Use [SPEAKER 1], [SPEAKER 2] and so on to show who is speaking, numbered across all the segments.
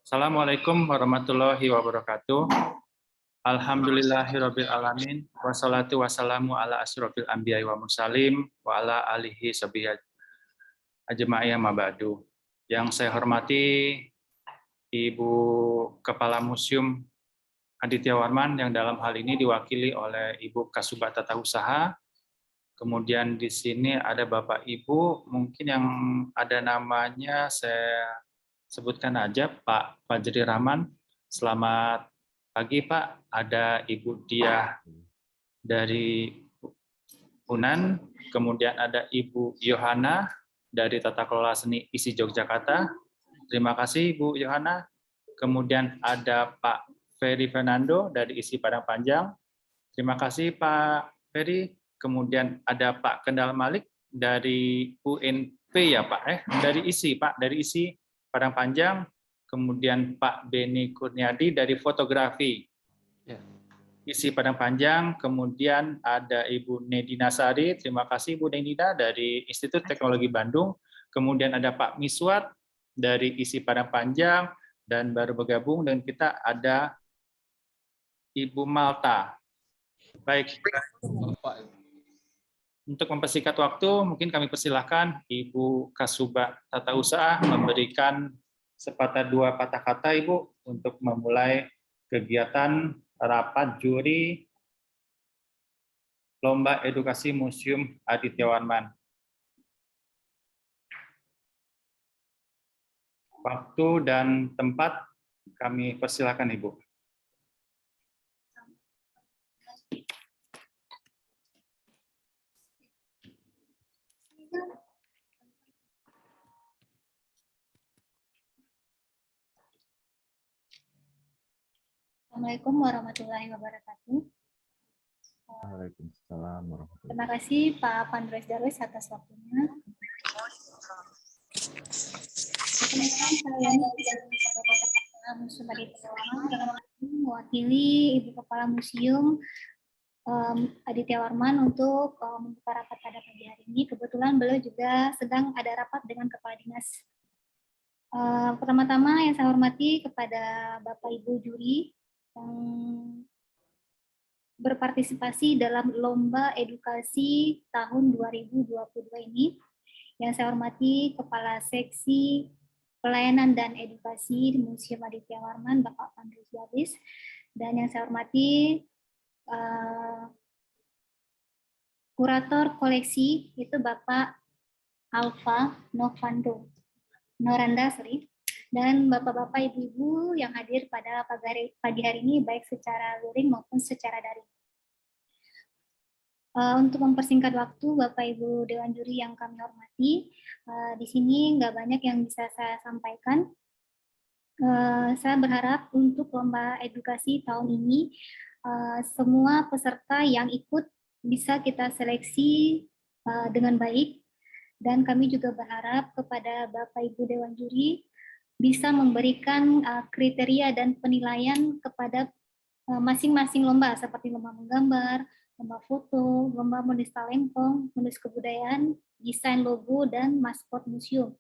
[SPEAKER 1] Assalamualaikum warahmatullahi wabarakatuh. Alhamdulillahirabbil alamin wassalatu wassalamu ala asyrofil anbiya'i wa mursalin wa ala alihi sahbihi ajma'in ma ba'du. Yang saya hormati Ibu Kepala Museum Aditya Warman yang dalam hal ini diwakili oleh Ibu Kasubag Tata Usaha. Kemudian di sini ada Bapak Ibu, mungkin yang ada namanya saya sebutkan aja, Pak Fajri Rahman. Selamat pagi Pak, ada Ibu Diah dari Unan, kemudian ada Ibu Yohana dari Tata Kelola Seni ISI Yogyakarta. Terima kasih Bu Yohana. Kemudian ada Pak Ferry Fernando dari ISI Padang Panjang. Terima kasih Pak Ferry. Kemudian ada Pak Kendal Malik dari UNP ya Pak, dari ISI Pak, dari ISI Padang Panjang. Kemudian Pak Beni Kurniadi dari fotografi ISI Padang Panjang. Kemudian ada Ibu Nedina Sari, terima kasih Bu Nedina dari Institut Teknologi Bandung. Kemudian ada Pak Miswat dari ISI Padang Panjang, dan baru bergabung dengan kita ada Ibu Malta. Baik. Untuk mempersingkat waktu, mungkin kami persilahkan Ibu Kasubag Tata Usaha memberikan sepatah dua patah kata Ibu untuk memulai kegiatan rapat juri Lomba Edukasi Museum Aditya Warman. Waktu dan tempat kami persilahkan Ibu.
[SPEAKER 2] Assalamualaikum warahmatullahi wabarakatuh.
[SPEAKER 3] Waalaikumsalam warahmatullahi wabarakatuh.
[SPEAKER 2] Terima kasih Pak Pandres Darwis atas waktunya. Saya Museum Aditya Warman mewakili Ibu Kepala Museum Aditya Warman untuk membuka rapat pada pagi hari ini. Kebetulan beliau juga sedang ada rapat dengan Kepala Dinas. Pertama-tama yang saya hormati kepada Bapak Ibu juri yang berpartisipasi dalam Lomba Edukasi tahun 2022 ini. Yang saya hormati Kepala Seksi Pelayanan dan Edukasi di Museum Aditya Warman, Bapak Pandres Darwis. Dan yang saya hormati Kurator Koleksi, itu Bapak Alfa Noranda, dan bapak-bapak, ibu-ibu yang hadir pada pagi hari ini, baik secara luring maupun secara daring. Untuk mempersingkat waktu, Bapak Ibu Dewan Juri yang kami hormati, di sini nggak banyak yang bisa saya sampaikan. Saya berharap untuk lomba edukasi tahun ini, semua peserta yang ikut bisa kita seleksi dengan baik, dan kami juga berharap kepada Bapak Ibu Dewan Juri bisa memberikan kriteria dan penilaian kepada masing-masing lomba, seperti lomba menggambar, lomba foto, lomba menulis talempong, menulis kebudayaan, desain logo, dan maskot museum.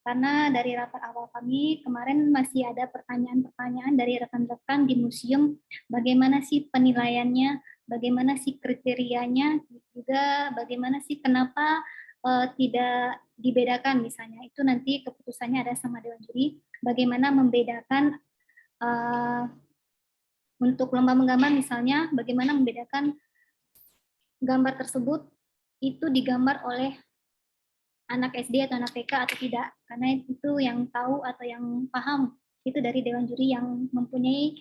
[SPEAKER 2] Karena dari rapat awal kami kemarin masih ada pertanyaan-pertanyaan dari rekan-rekan di museum, bagaimana sih penilaiannya, bagaimana sih kriterianya, juga bagaimana sih kenapa tidak dibedakan misalnya. Itu nanti keputusannya ada sama Dewan Juri, bagaimana membedakan untuk lomba menggambar misalnya, bagaimana membedakan gambar tersebut itu digambar oleh anak SD atau anak TK atau tidak, karena itu yang tahu atau yang paham itu dari Dewan Juri yang mempunyai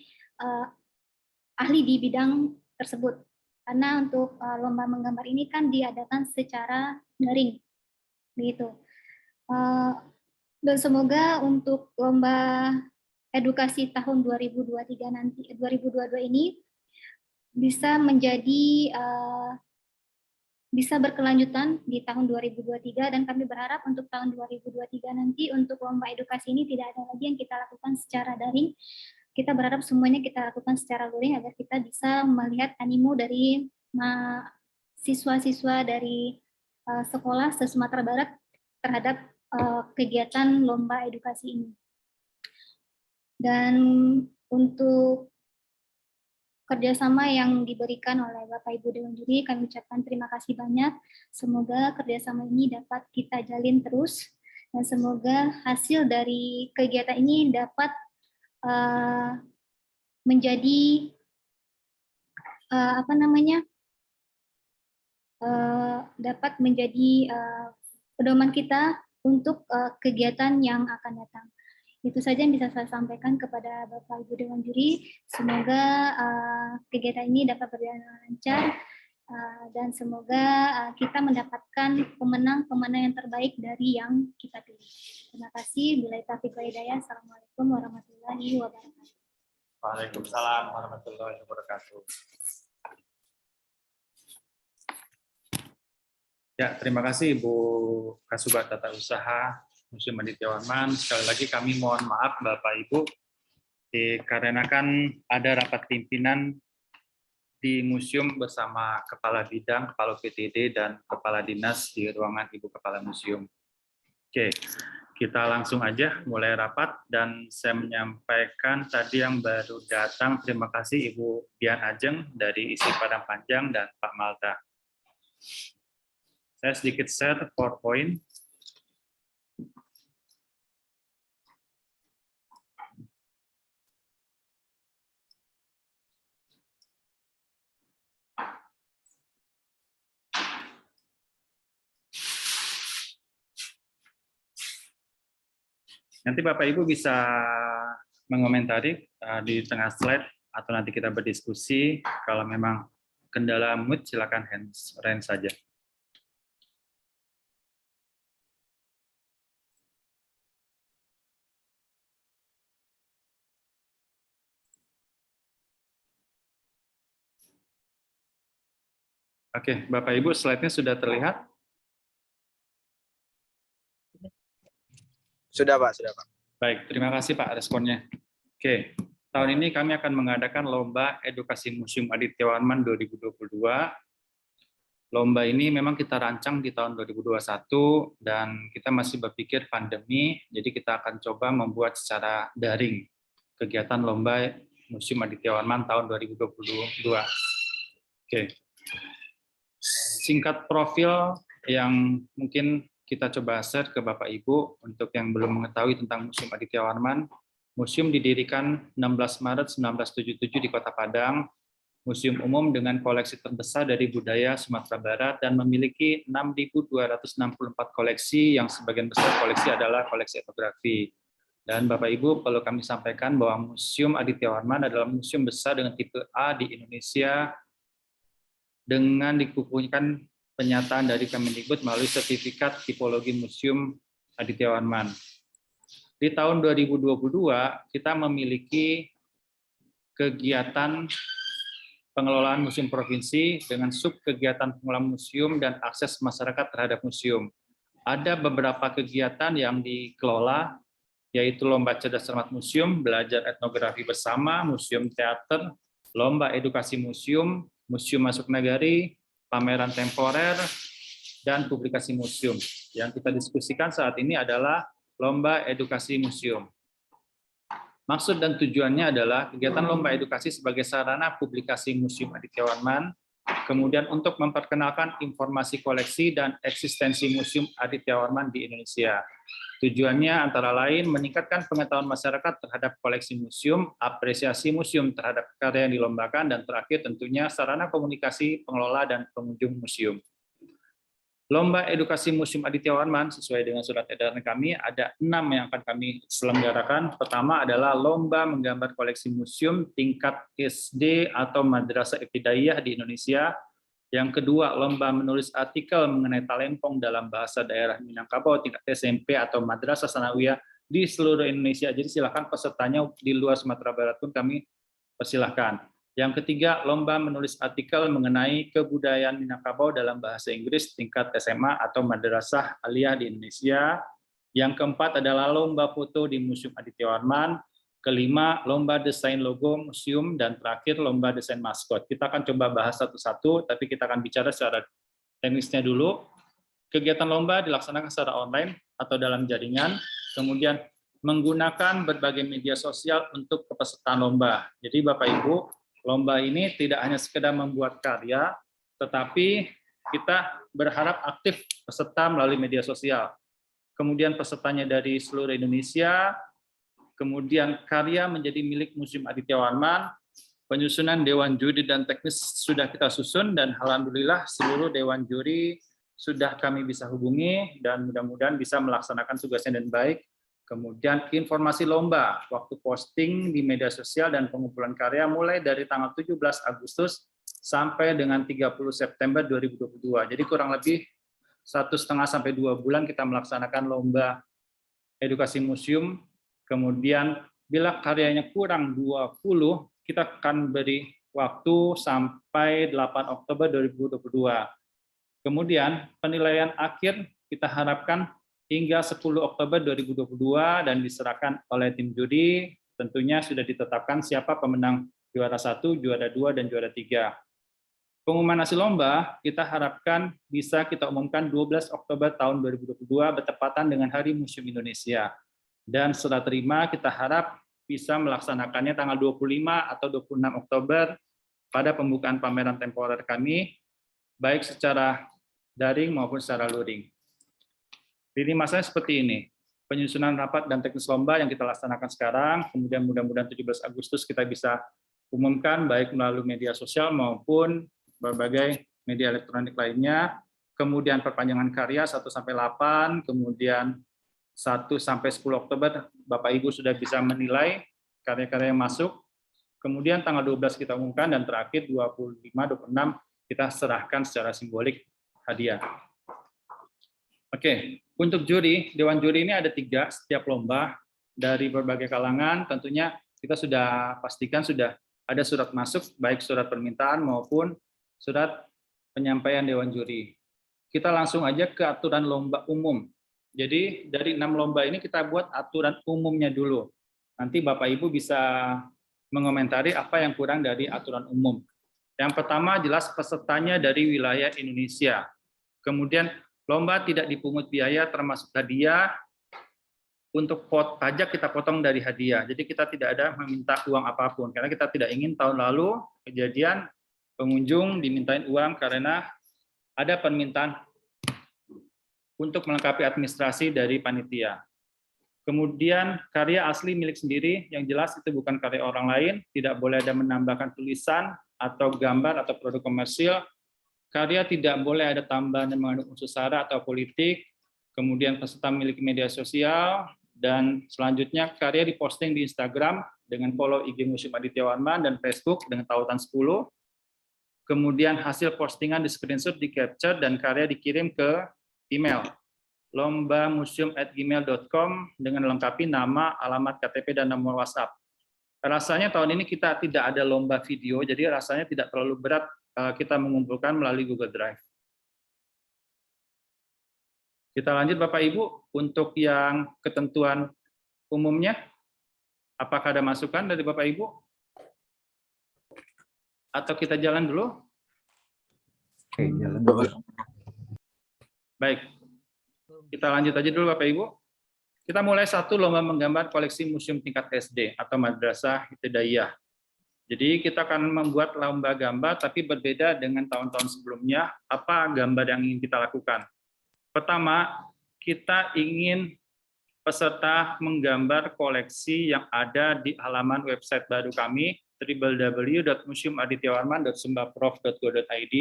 [SPEAKER 2] ahli di bidang tersebut. Karena untuk lomba menggambar ini kan diadakan secara daring, begitu. Dan semoga untuk lomba edukasi tahun 2023 nanti, 2022 ini bisa menjadi bisa berkelanjutan di tahun 2023, dan kami berharap untuk tahun 2023 nanti untuk lomba edukasi ini tidak ada lagi yang kita lakukan secara daring. Kita berharap semuanya kita lakukan secara luring agar kita bisa melihat animo dari siswa-siswa dari sekolah se-Sumatera Barat terhadap kegiatan lomba edukasi ini. Dan untuk kerjasama yang diberikan oleh Bapak Ibu Dewan Juri, kami ucapkan terima kasih banyak. Semoga kerjasama ini dapat kita jalin terus, dan semoga hasil dari kegiatan ini dapat menjadi dapat menjadi pedoman kita untuk kegiatan yang akan datang. Itu saja yang bisa saya sampaikan kepada Bapak Ibu Dewan Juri. Semoga kegiatan ini dapat berjalan lancar dan semoga kita mendapatkan pemenang-pemenang yang terbaik dari yang kita pilih. Terima kasih. Billahi taufiq wal hidayah. Assalamualaikum warahmatullahi wabarakatuh.
[SPEAKER 1] Waalaikumsalam warahmatullahi wabarakatuh. Ya, terima kasih Ibu Kasubag Tata Usaha Museum Aditya Warman. Sekali lagi kami mohon maaf Bapak Ibu, dikarenakan ada rapat pimpinan di museum bersama Kepala Bidang, Kepala PTD, dan Kepala Dinas di ruangan Ibu Kepala Museum. Oke, kita langsung aja mulai rapat, dan saya menyampaikan tadi yang baru datang, terima kasih Ibu Dian Ajeng dari ISI Padang Panjang dan Pak Malta. Saya sedikit share PowerPoint. Nanti Bapak Ibu bisa mengomentari di tengah slide atau nanti kita berdiskusi. Kalau memang kendala mood, silakan hands raise saja. Oke, Bapak Ibu, slide-nya sudah terlihat?
[SPEAKER 3] Sudah Pak, sudah Pak.
[SPEAKER 1] Baik, terima kasih Pak responnya. Oke, tahun ini kami akan mengadakan Lomba Edukasi Museum Aditya Warman 2022. Lomba ini memang kita rancang di tahun 2021 dan kita masih berpikir pandemi, jadi kita akan coba membuat secara daring kegiatan Lomba Museum Aditya Warman tahun 2022. Oke. Singkat profil yang mungkin kita coba share ke Bapak Ibu untuk yang belum mengetahui tentang Museum Aditya Warman. Museum didirikan 16 Maret 1977 di Kota Padang. Museum umum dengan koleksi terbesar dari budaya Sumatera Barat dan memiliki 6.264 koleksi yang sebagian besar koleksi adalah koleksi etnografi. Dan Bapak Ibu perlu kami sampaikan bahwa Museum Aditya Warman adalah museum besar dengan tipe A di Indonesia dengan dikukuhkan penyataan dari Kemendikbud melalui sertifikat tipologi Museum Aditya Warman. Di tahun 2022 kita memiliki kegiatan pengelolaan museum provinsi dengan sub kegiatan pengelolaan museum dan akses masyarakat terhadap museum. Ada beberapa kegiatan yang dikelola, yaitu Lomba Cerdas Cermat Museum, Belajar Etnografi Bersama, Museum Teater, Lomba Edukasi Museum, Museum Masuk Nagari, pameran temporer, dan publikasi museum. Yang kita diskusikan saat ini adalah Lomba Edukasi Museum. Maksud dan tujuannya adalah kegiatan Lomba Edukasi sebagai sarana publikasi Museum Aditya Warman, kemudian untuk memperkenalkan informasi koleksi dan eksistensi Museum Aditya Warman di Indonesia. Tujuannya antara lain meningkatkan pengetahuan masyarakat terhadap koleksi museum, apresiasi museum terhadap karya yang dilombakan, dan terakhir tentunya sarana komunikasi pengelola dan pengunjung museum. Lomba Edukasi Museum Aditya Warman sesuai dengan surat edaran kami ada 6 yang akan kami selenggarakan. Pertama adalah Lomba Menggambar Koleksi Museum tingkat SD atau Madrasah Ibtidaiyah di Indonesia. Yang kedua, Lomba Menulis Artikel mengenai talempong dalam bahasa daerah Minangkabau tingkat SMP atau Madrasah Sanawiyah di seluruh Indonesia. Jadi silakan pesertanya di luar Sumatera Barat pun kami persilahkan. Yang ketiga, Lomba Menulis Artikel mengenai kebudayaan Minangkabau dalam bahasa Inggris tingkat SMA atau Madrasah Aliyah di Indonesia. Yang keempat adalah Lomba Foto di Museum Aditya Warman. Kelima, Lomba Desain Logo Museum, dan terakhir Lomba Desain Maskot. Kita akan coba bahas satu-satu, tapi kita akan bicara secara teknisnya dulu. Kegiatan lomba dilaksanakan secara online atau dalam jaringan, kemudian menggunakan berbagai media sosial untuk kepesertaan lomba. Jadi Bapak Ibu, lomba ini tidak hanya sekedar membuat karya, tetapi kita berharap aktif peserta melalui media sosial. Kemudian pesertanya dari seluruh Indonesia, kemudian karya menjadi milik Museum Aditya Warman, penyusunan dewan juri dan teknis sudah kita susun, dan alhamdulillah seluruh dewan juri sudah kami bisa hubungi, dan mudah-mudahan bisa melaksanakan tugasnya dengan baik. Kemudian informasi lomba, waktu posting di media sosial dan pengumpulan karya mulai dari tanggal 17 Agustus sampai dengan 30 September 2022. Jadi kurang lebih 1,5 sampai 2 bulan kita melaksanakan lomba edukasi museum. Kemudian bila karyanya kurang 20, kita akan beri waktu sampai 8 Oktober 2022. Kemudian penilaian akhir kita harapkan hingga 10 Oktober 2022 dan diserahkan oleh tim juri. Tentunya sudah ditetapkan siapa pemenang juara 1, juara 2, dan juara 3. Pengumuman hasil lomba kita harapkan bisa kita umumkan 12 Oktober tahun 2022 bertepatan dengan Hari Museum Indonesia. Dan setelah terima kita harap bisa melaksanakannya tanggal 25 atau 26 Oktober pada pembukaan pameran temporer kami, baik secara daring maupun secara luring. Lini masanya seperti ini, penyusunan rapat dan teknis lomba yang kita laksanakan sekarang, kemudian mudah-mudahan 17 Agustus kita bisa umumkan baik melalui media sosial maupun berbagai media elektronik lainnya, kemudian perpanjangan karya 1-8, kemudian 1-10 Oktober Bapak Ibu sudah bisa menilai karya-karya yang masuk, kemudian tanggal 12 kita umumkan, dan terakhir 25-26 kita serahkan secara simbolik hadiah. Oke, untuk juri, dewan juri ini ada 3 setiap lomba dari berbagai kalangan. Tentunya kita sudah pastikan sudah ada surat masuk, baik surat permintaan maupun surat penyampaian dewan juri. Kita langsung aja ke aturan lomba umum. Jadi dari 6 lomba ini kita buat aturan umumnya dulu. Nanti Bapak Ibu bisa mengomentari apa yang kurang dari aturan umum. Yang pertama jelas pesertanya dari wilayah Indonesia. Kemudian lomba tidak dipungut biaya termasuk hadiah. Untuk pajak kita potong dari hadiah. Jadi kita tidak ada meminta uang apapun. Karena kita tidak ingin tahun lalu kejadian pengunjung dimintain uang karena ada permintaan untuk melengkapi administrasi dari panitia. Kemudian karya asli milik sendiri, yang jelas itu bukan karya orang lain, tidak boleh ada menambahkan tulisan atau gambar atau produk komersil. Karya tidak boleh ada tambahan yang mengandung unsur sara atau politik, kemudian peserta memiliki media sosial, dan selanjutnya karya diposting di Instagram dengan follow IG Museum Aditya Warman dan Facebook dengan tautan 10. Kemudian hasil postingan di screenshot, di capture, dan karya dikirim ke email lombamuseum@gmail.com dengan lengkapi nama, alamat KTP, dan nomor WhatsApp. Rasanya tahun ini kita tidak ada lomba video, jadi rasanya tidak terlalu berat kita mengumpulkan melalui Google Drive. Kita lanjut Bapak Ibu, untuk yang ketentuan umumnya, apakah ada masukan dari Bapak Ibu? Atau kita jalan dulu?
[SPEAKER 3] Oke, jalan dulu.
[SPEAKER 1] Baik, kita lanjut aja dulu Bapak Ibu. Kita mulai 1, lomba menggambar koleksi museum tingkat SD atau Madrasah Ibtidaiyah. Jadi kita akan membuat lomba gambar, tapi berbeda dengan tahun-tahun sebelumnya. Apa gambar yang ingin kita lakukan? Pertama, kita ingin peserta menggambar koleksi yang ada di halaman website baru kami, www.museumadityawarman.sumbaprof.go.id.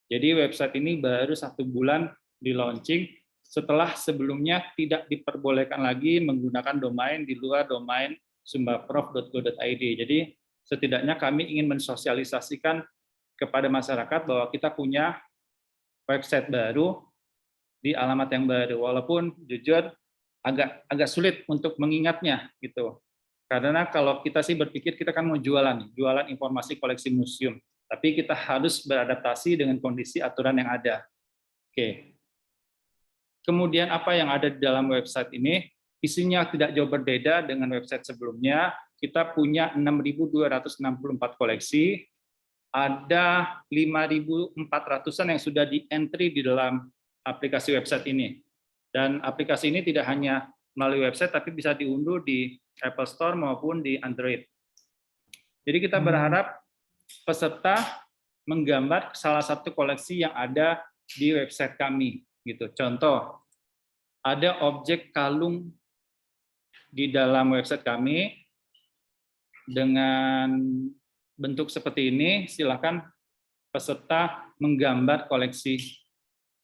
[SPEAKER 1] Jadi website ini baru 1 bulan di launching, setelah sebelumnya tidak diperbolehkan lagi menggunakan domain di luar domain sumbaprof.go.id. Jadi setidaknya kami ingin mensosialisasikan kepada masyarakat bahwa kita punya website baru di alamat yang baru, walaupun jujur agak sulit untuk mengingatnya gitu. Karena kalau kita sih berpikir kita kan mau jualan informasi koleksi museum, tapi kita harus beradaptasi dengan kondisi aturan yang ada. Oke. Kemudian apa yang ada di dalam website ini? Isinya tidak jauh berbeda dengan website sebelumnya. Kita punya 6.264 koleksi, ada 5.400-an yang sudah di-entry di dalam aplikasi website ini. Dan aplikasi ini tidak hanya melalui website, tapi bisa diunduh di Apple Store maupun di Android. Jadi kita berharap peserta menggambar salah satu koleksi yang ada di website kami. Gitu. Contoh, ada objek kalung di dalam website kami dengan bentuk seperti ini. Silakan peserta menggambar koleksi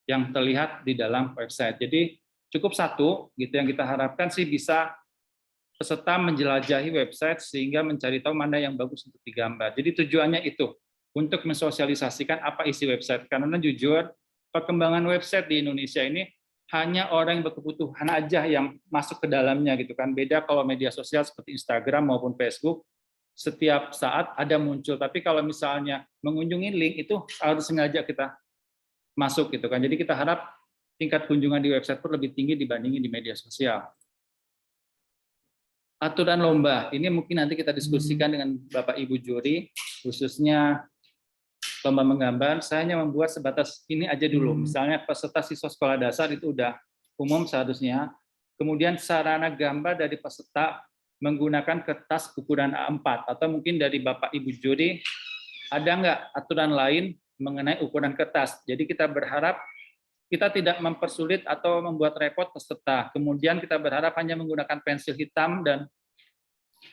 [SPEAKER 1] yang terlihat di dalam website. Jadi cukup satu, gitu yang kita harapkan sih bisa peserta menjelajahi website sehingga mencari tahu mana yang bagus untuk digambar. Jadi tujuannya itu untuk mensosialisasikan apa isi website. Karena jujur perkembangan website di Indonesia ini hanya orang yang berkebutuhan aja yang masuk ke dalamnya gitu kan. Beda kalau media sosial seperti Instagram maupun Facebook setiap saat ada muncul. Tapi kalau misalnya mengunjungi link itu harus sengaja kita masuk gitu kan. Jadi kita harap tingkat kunjungan di website pun lebih tinggi dibandingin di media sosial. Aturan lomba, ini mungkin nanti kita diskusikan dengan Bapak Ibu juri, khususnya lomba menggambar. Saya hanya membuat sebatas ini aja dulu. Misalnya peserta siswa sekolah dasar itu udah umum seharusnya. Kemudian sarana gambar dari peserta menggunakan kertas ukuran A4, atau mungkin dari Bapak Ibu juri, ada nggak aturan lain mengenai ukuran kertas. Jadi kita berharap kita tidak mempersulit atau membuat repot peserta. Kemudian kita berharap hanya menggunakan pensil hitam dan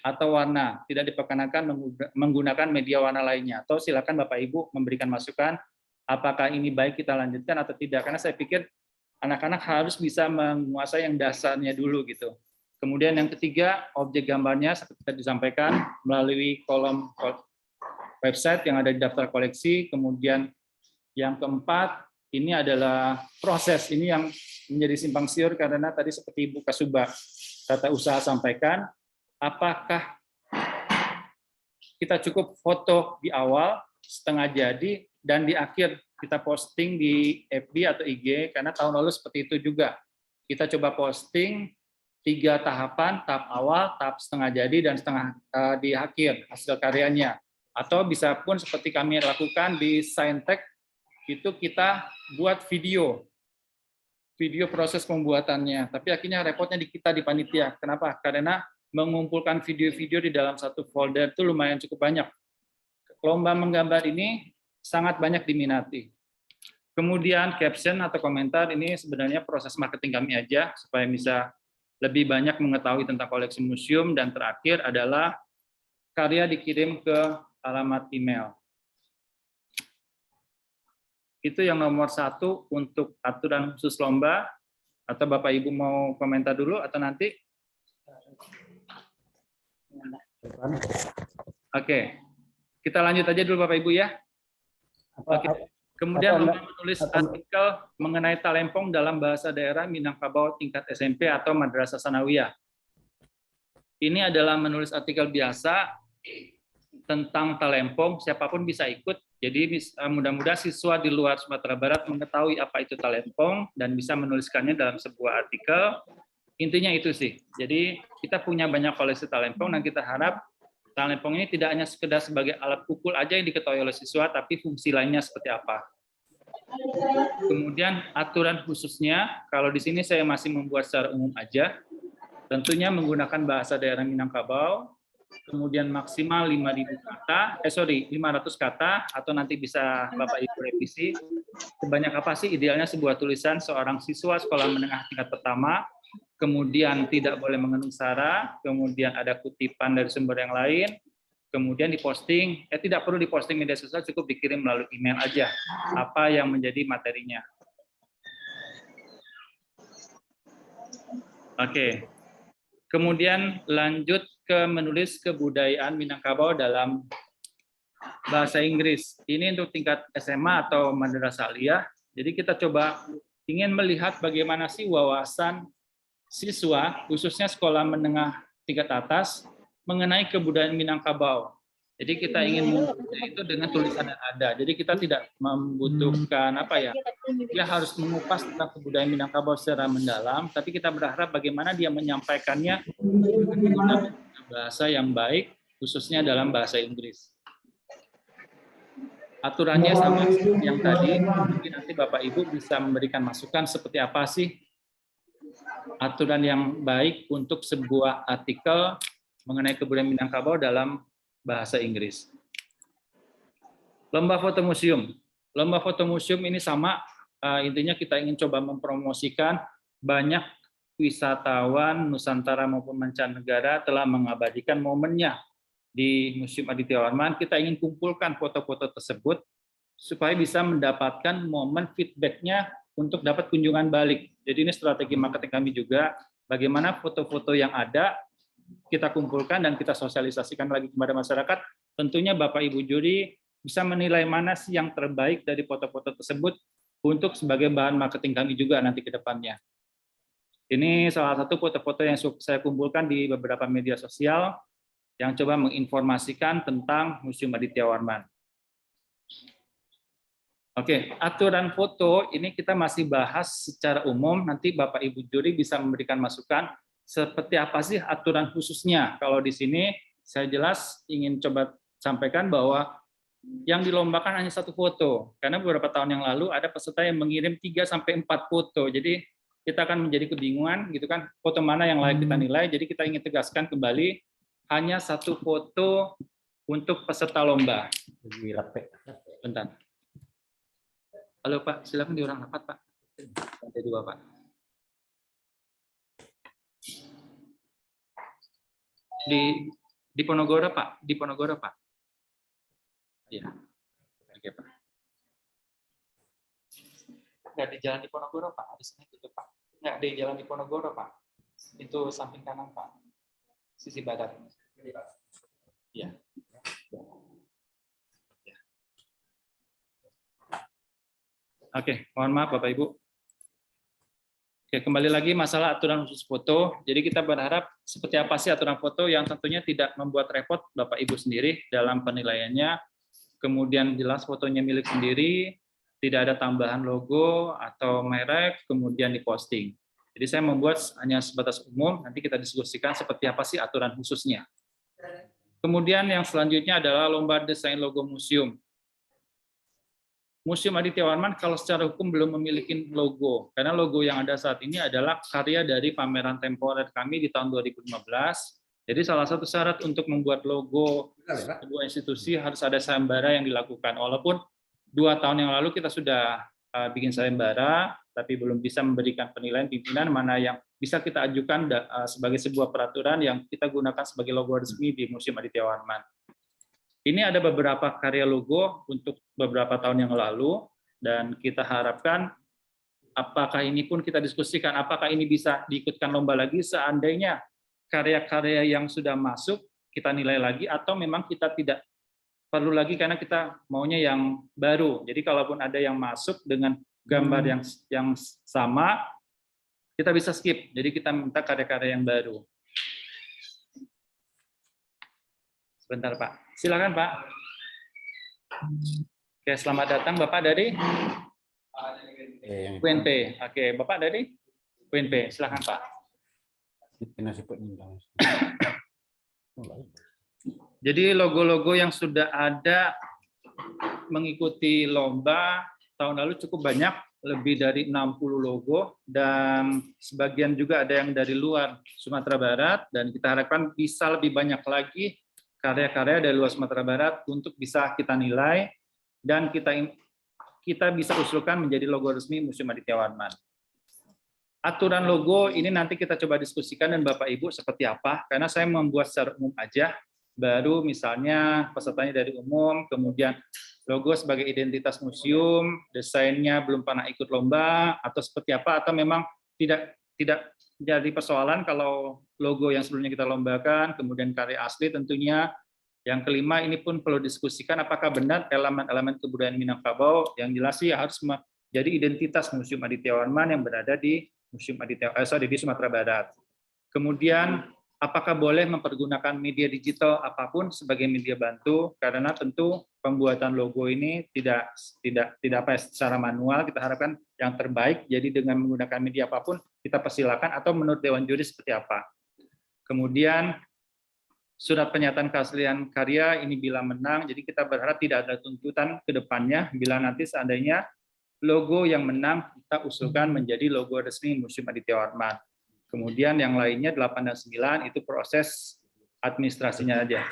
[SPEAKER 1] atau warna, tidak diperkenakan menggunakan media warna lainnya. Atau silakan Bapak Ibu memberikan masukan apakah ini baik kita lanjutkan atau tidak. Karena saya pikir anak-anak harus bisa menguasai yang dasarnya dulu gitu. Kemudian yang ketiga, objek gambarnya seperti tadi disampaikan melalui kolom website yang ada di daftar koleksi. Kemudian yang keempat, ini adalah proses, ini yang menjadi simpang siur karena tadi seperti Ibu Kasubag Tata Usaha sampaikan, apakah kita cukup foto di awal, setengah jadi, dan di akhir kita posting di FB atau IG, karena tahun lalu seperti itu juga. Kita coba posting 3 tahapan, tahap awal, tahap setengah jadi, dan setengah di akhir hasil karyanya. Atau bisa pun seperti kami lakukan di Saintek, itu kita buat video proses pembuatannya. Tapi akhirnya repotnya di kita di panitia. Kenapa? Karena mengumpulkan video-video di dalam satu folder itu lumayan cukup banyak. Lomba menggambar ini sangat banyak diminati. Kemudian caption atau komentar ini sebenarnya proses marketing kami aja supaya bisa lebih banyak mengetahui tentang koleksi museum. Dan terakhir adalah karya dikirim ke alamat email. Itu yang nomor 1 untuk aturan khusus lomba. Atau Bapak Ibu mau komentar dulu atau nanti? Oke, kita lanjut aja dulu Bapak Ibu ya. Oke. Kemudian lomba menulis artikel mengenai talempong dalam bahasa daerah Minangkabau tingkat SMP atau Madrasah Sanawiyah. Ini adalah menulis artikel biasa tentang talempong, siapapun bisa ikut. Jadi mudah-mudahan siswa di luar Sumatera Barat mengetahui apa itu talempong dan bisa menuliskannya dalam sebuah artikel. Intinya itu sih. Jadi kita punya banyak koleksi talempong dan kita harap talempong ini tidak hanya sekedar sebagai alat pukul aja yang diketahui oleh siswa, tapi fungsi lainnya seperti apa. Kemudian aturan khususnya, kalau di sini saya masih membuat secara umum aja, tentunya menggunakan bahasa daerah Minangkabau. Kemudian maksimal 500 kata, atau nanti bisa Bapak Ibu revisi. Sebanyak apa sih idealnya sebuah tulisan seorang siswa sekolah menengah tingkat pertama, kemudian tidak boleh mengandung sara, kemudian ada kutipan dari sumber yang lain, kemudian diposting, tidak perlu diposting media sosial, cukup dikirim melalui email aja, apa yang menjadi materinya. Oke. Kemudian lanjut ke menulis kebudayaan Minangkabau dalam bahasa Inggris. Ini untuk tingkat SMA atau Madrasah Aliyah. Jadi kita coba ingin melihat bagaimana sih wawasan siswa, khususnya sekolah menengah tingkat atas, mengenai kebudayaan Minangkabau. Jadi kita ingin membuatnya itu dengan tulisan yang ada. Jadi kita tidak membutuhkan dia harus mengupas tentang kebudayaan Minangkabau secara mendalam, tapi kita berharap bagaimana dia menyampaikannya dengan bahasa yang baik, khususnya dalam bahasa Inggris. Aturannya sama seperti yang tadi, mungkin nanti Bapak Ibu bisa memberikan masukan seperti apa sih aturan yang baik untuk sebuah artikel mengenai kebudayaan Minangkabau dalam bahasa Inggris. Lomba foto museum. Lomba foto museum ini sama, intinya kita ingin coba mempromosikan banyak wisatawan Nusantara maupun mancanegara telah mengabadikan momennya di Museum Aditya Warman. Kita ingin kumpulkan foto-foto tersebut supaya bisa mendapatkan momen feedback-nya untuk dapat kunjungan balik. Jadi ini strategi marketing kami juga, bagaimana foto-foto yang ada kita kumpulkan dan kita sosialisasikan lagi kepada masyarakat. Tentunya Bapak Ibu juri bisa menilai mana sih yang terbaik dari foto-foto tersebut untuk sebagai bahan marketing kami juga nanti ke depannya. Ini salah satu foto-foto yang saya kumpulkan di beberapa media sosial yang coba menginformasikan tentang Museum Aditya Warman. Oke, aturan foto ini kita masih bahas secara umum, nanti Bapak Ibu juri bisa memberikan masukan seperti apa sih aturan khususnya. Kalau di sini saya jelas ingin coba sampaikan bahwa yang dilombakan hanya satu foto, karena beberapa tahun yang lalu ada peserta yang mengirim 3-4 foto, jadi kita akan menjadi kebingungan gitu kan, foto mana yang layak kita nilai. Jadi kita ingin tegaskan kembali hanya satu foto untuk peserta lomba. Bentar. Halo Pak, silakan di orang rapat Pak. Lantai 2 Pak. Di Ponorogo Pak, di Ponorogo Pak. Iya. Oke Pak. Nggak di jalan di Ponorogo Pak, di sini itu Pak. Nggak di jalan di Ponorogo Pak. Itu samping kanan Pak. Sisi barat. Iya. Oke, mohon maaf Bapak Ibu. Oke, kembali lagi masalah aturan khusus foto. Jadi kita berharap seperti apa sih aturan foto yang tentunya tidak membuat repot Bapak Ibu sendiri dalam penilaiannya. Kemudian jelas fotonya milik sendiri, tidak ada tambahan logo atau merek, kemudian diposting. Jadi saya membuat hanya sebatas umum, nanti kita diskusikan seperti apa sih aturan khususnya. Kemudian yang selanjutnya adalah lomba desain logo museum. Museum Aditya Warman kalau secara hukum belum memiliki logo, karena logo yang ada saat ini adalah karya dari pameran temporer kami di tahun 2015. Jadi salah satu syarat untuk membuat logo sebuah institusi harus ada sayembara yang dilakukan. Walaupun 2 tahun yang lalu kita sudah bikin sayembara, tapi belum bisa memberikan penilaian pimpinan mana yang bisa kita ajukan sebagai sebuah peraturan yang kita gunakan sebagai logo resmi di Museum Aditya Warman. Ini ada beberapa karya logo untuk beberapa tahun yang lalu, dan kita harapkan apakah ini pun kita diskusikan, apakah ini bisa diikutkan lomba lagi seandainya karya-karya yang sudah masuk kita nilai lagi, atau memang kita tidak perlu lagi karena kita maunya yang baru. Jadi kalaupun ada yang masuk dengan gambar yang sama, kita bisa skip. Jadi kita minta karya-karya yang baru. Sebentar Pak. Silakan Pak. Oke, selamat datang Bapak dari UNP. Oke, Bapak dari UNP. Silakan Pak. Jadi logo-logo yang sudah ada mengikuti lomba tahun lalu cukup banyak, lebih dari 60 logo, dan sebagian juga ada yang dari luar Sumatera Barat, dan kita harapkan bisa lebih banyak lagi karya-karya dari luar Sumatera Barat untuk bisa kita nilai dan kita bisa usulkan menjadi logo resmi Museum Aditya Warman. Aturan logo ini nanti kita coba diskusikan dan Bapak Ibu seperti apa, karena saya membuat secara umum aja, baru misalnya pesertanya dari umum, kemudian logo sebagai identitas museum, desainnya belum pernah ikut lomba atau seperti apa, atau memang tidak jadi persoalan kalau logo yang sebelumnya kita lombakan, kemudian karya asli tentunya. Yang kelima, ini pun perlu diskusikan apakah benar elemen-elemen kebudayaan Minangkabau yang jelas sih harus menjadi identitas Museum Aditya Warman yang berada di di Sumatera Barat. Kemudian apakah boleh mempergunakan media digital apapun sebagai media bantu, karena tentu pembuatan logo ini tidak secara manual, kita harapkan yang terbaik, jadi dengan menggunakan media apapun kita persilakan, atau menurut Dewan Juri seperti apa. Kemudian surat pernyataan keaslian karya ini bila menang, jadi kita berharap tidak ada tuntutan ke depannya bila nanti seandainya logo yang menang kita usulkan menjadi logo resmi Museum Aditya Warman. Kemudian yang lainnya 8 dan 9 itu proses administrasinya aja.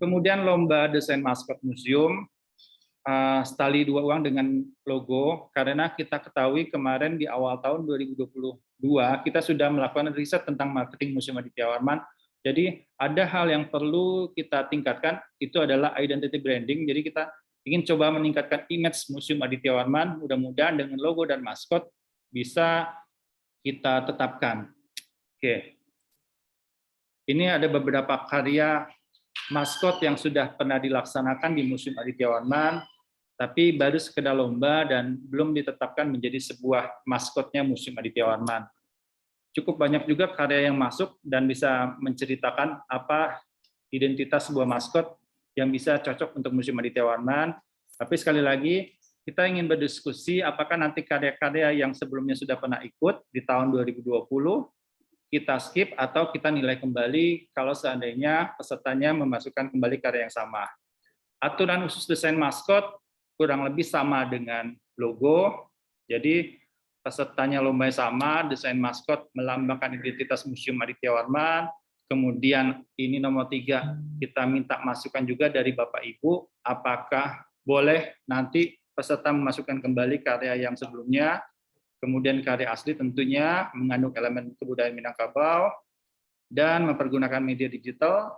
[SPEAKER 1] Kemudian lomba desain maskot museum, tali 2 uang dengan logo, karena kita ketahui kemarin di awal tahun 2022 kita sudah melakukan riset tentang marketing Museum Aditya Warman. Jadi ada hal yang perlu kita tingkatkan, itu adalah identity branding. Jadi kita ingin coba meningkatkan image Museum Aditya Warman, mudah-mudahan dengan logo dan maskot bisa kita tetapkan. Oke. Ini ada beberapa karya maskot yang sudah pernah dilaksanakan di Museum Aditya Warman, tapi baru sekedar lomba dan belum ditetapkan menjadi sebuah maskotnya Museum Aditya Warman. Cukup banyak juga karya yang masuk dan bisa menceritakan apa identitas sebuah maskot yang bisa cocok untuk Museum Aditya Warman. Tapi sekali lagi, kita ingin berdiskusi apakah nanti karya-karya yang sebelumnya sudah pernah ikut di tahun 2020, kita skip atau kita nilai kembali kalau seandainya pesertanya memasukkan kembali karya yang sama. Aturan khusus desain maskot kurang lebih sama dengan logo, jadi pesertanya lomba sama, desain maskot melambangkan identitas Museum Aditya Warman. Kemudian ini nomor 3, kita minta masukan juga dari Bapak Ibu, apakah boleh nanti peserta memasukkan kembali karya yang sebelumnya, kemudian karya asli tentunya mengandung elemen kebudayaan Minangkabau, dan mempergunakan media digital,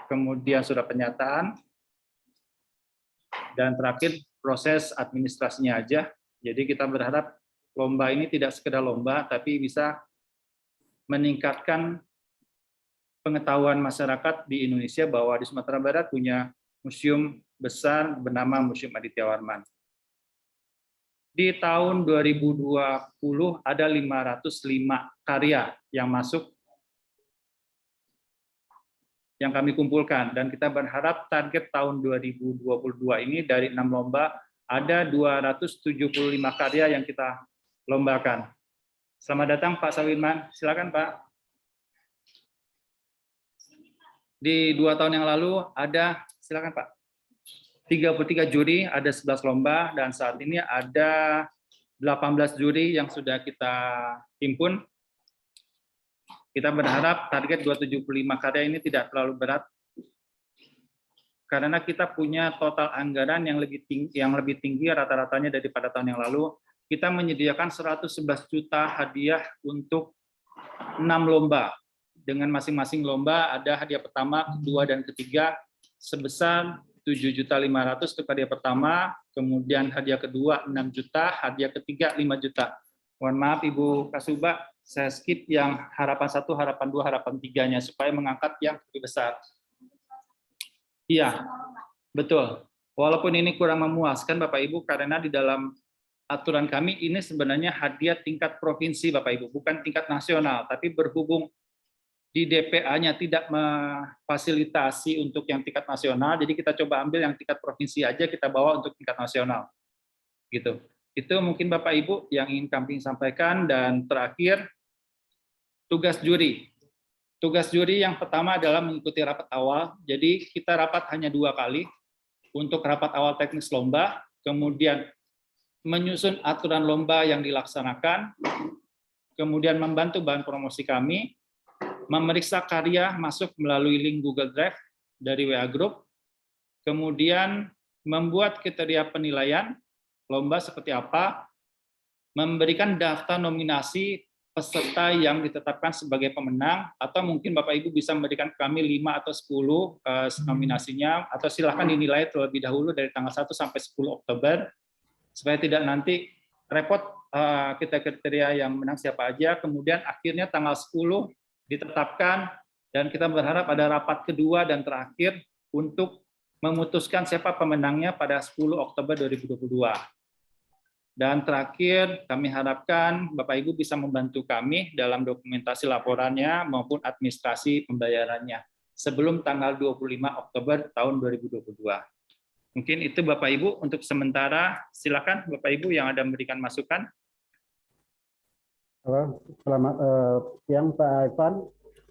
[SPEAKER 1] kemudian surat pernyataan, dan terakhir proses administrasinya aja. Jadi kita berharap lomba ini tidak sekedar lomba, tapi bisa meningkatkan pengetahuan masyarakat di Indonesia bahwa di Sumatera Barat punya museum besar bernama Museum Aditya Warman. Di tahun 2020 ada 505 karya yang masuk, yang kami kumpulkan, dan kita berharap target tahun 2022 ini dari 6 lomba ada 275 karya yang kita lombakan. Selamat datang Pak Sawirman, silakan Pak. Di 2 tahun yang lalu ada, silakan Pak, 33 juri, ada 11 lomba, dan saat ini ada 18 juri yang sudah kita himpun. Kita berharap target 275 karya ini tidak terlalu berat, karena kita punya total anggaran yang lebih tinggi rata-ratanya daripada tahun yang lalu. Kita menyediakan 111 juta hadiah untuk 6 lomba. Dengan masing-masing lomba ada hadiah pertama, kedua, dan ketiga sebesar 7.500.000 untuk hadiah pertama, kemudian hadiah kedua 6 juta, hadiah ketiga 5 juta. Mohon maaf Ibu Kasuba, saya skip yang harapan 1, harapan 2, harapan 3-nya supaya mengangkat yang lebih besar. Iya, betul. Walaupun ini kurang memuaskan Bapak Ibu, karena di dalam aturan kami ini sebenarnya hadiah tingkat provinsi Bapak Ibu, bukan tingkat nasional, tapi berhubung di DPA-nya tidak memfasilitasi untuk yang tingkat nasional, jadi kita coba ambil yang tingkat provinsi aja, kita bawa untuk tingkat nasional. Gitu. Itu mungkin Bapak Ibu yang ingin kami sampaikan. Dan terakhir, tugas juri. Tugas juri yang pertama adalah mengikuti rapat awal. Jadi kita rapat hanya 2 kali, untuk rapat awal teknis lomba, kemudian menyusun aturan lomba yang dilaksanakan, kemudian membantu bahan promosi kami, memeriksa karya masuk melalui link Google Drive dari WA Group, kemudian membuat kriteria penilaian lomba seperti apa, memberikan daftar nominasi peserta yang ditetapkan sebagai pemenang, atau mungkin Bapak Ibu bisa memberikan kami 5 atau 10 nominasinya, atau silahkan dinilai terlebih dahulu dari tanggal 1 sampai 10 Oktober, supaya tidak nanti repot kita kriteria yang menang siapa aja, kemudian akhirnya tanggal 10 ditetapkan, dan kita berharap ada rapat kedua dan terakhir untuk memutuskan siapa pemenangnya pada 10 Oktober 2022. Dan terakhir, kami harapkan Bapak Ibu bisa membantu kami dalam dokumentasi laporannya maupun administrasi pembayarannya sebelum tanggal 25 Oktober tahun 2022. Mungkin itu Bapak Ibu untuk sementara. Silakan Bapak Ibu yang ada memberikan masukan.
[SPEAKER 4] Halo, selamat siang Pak Ivan.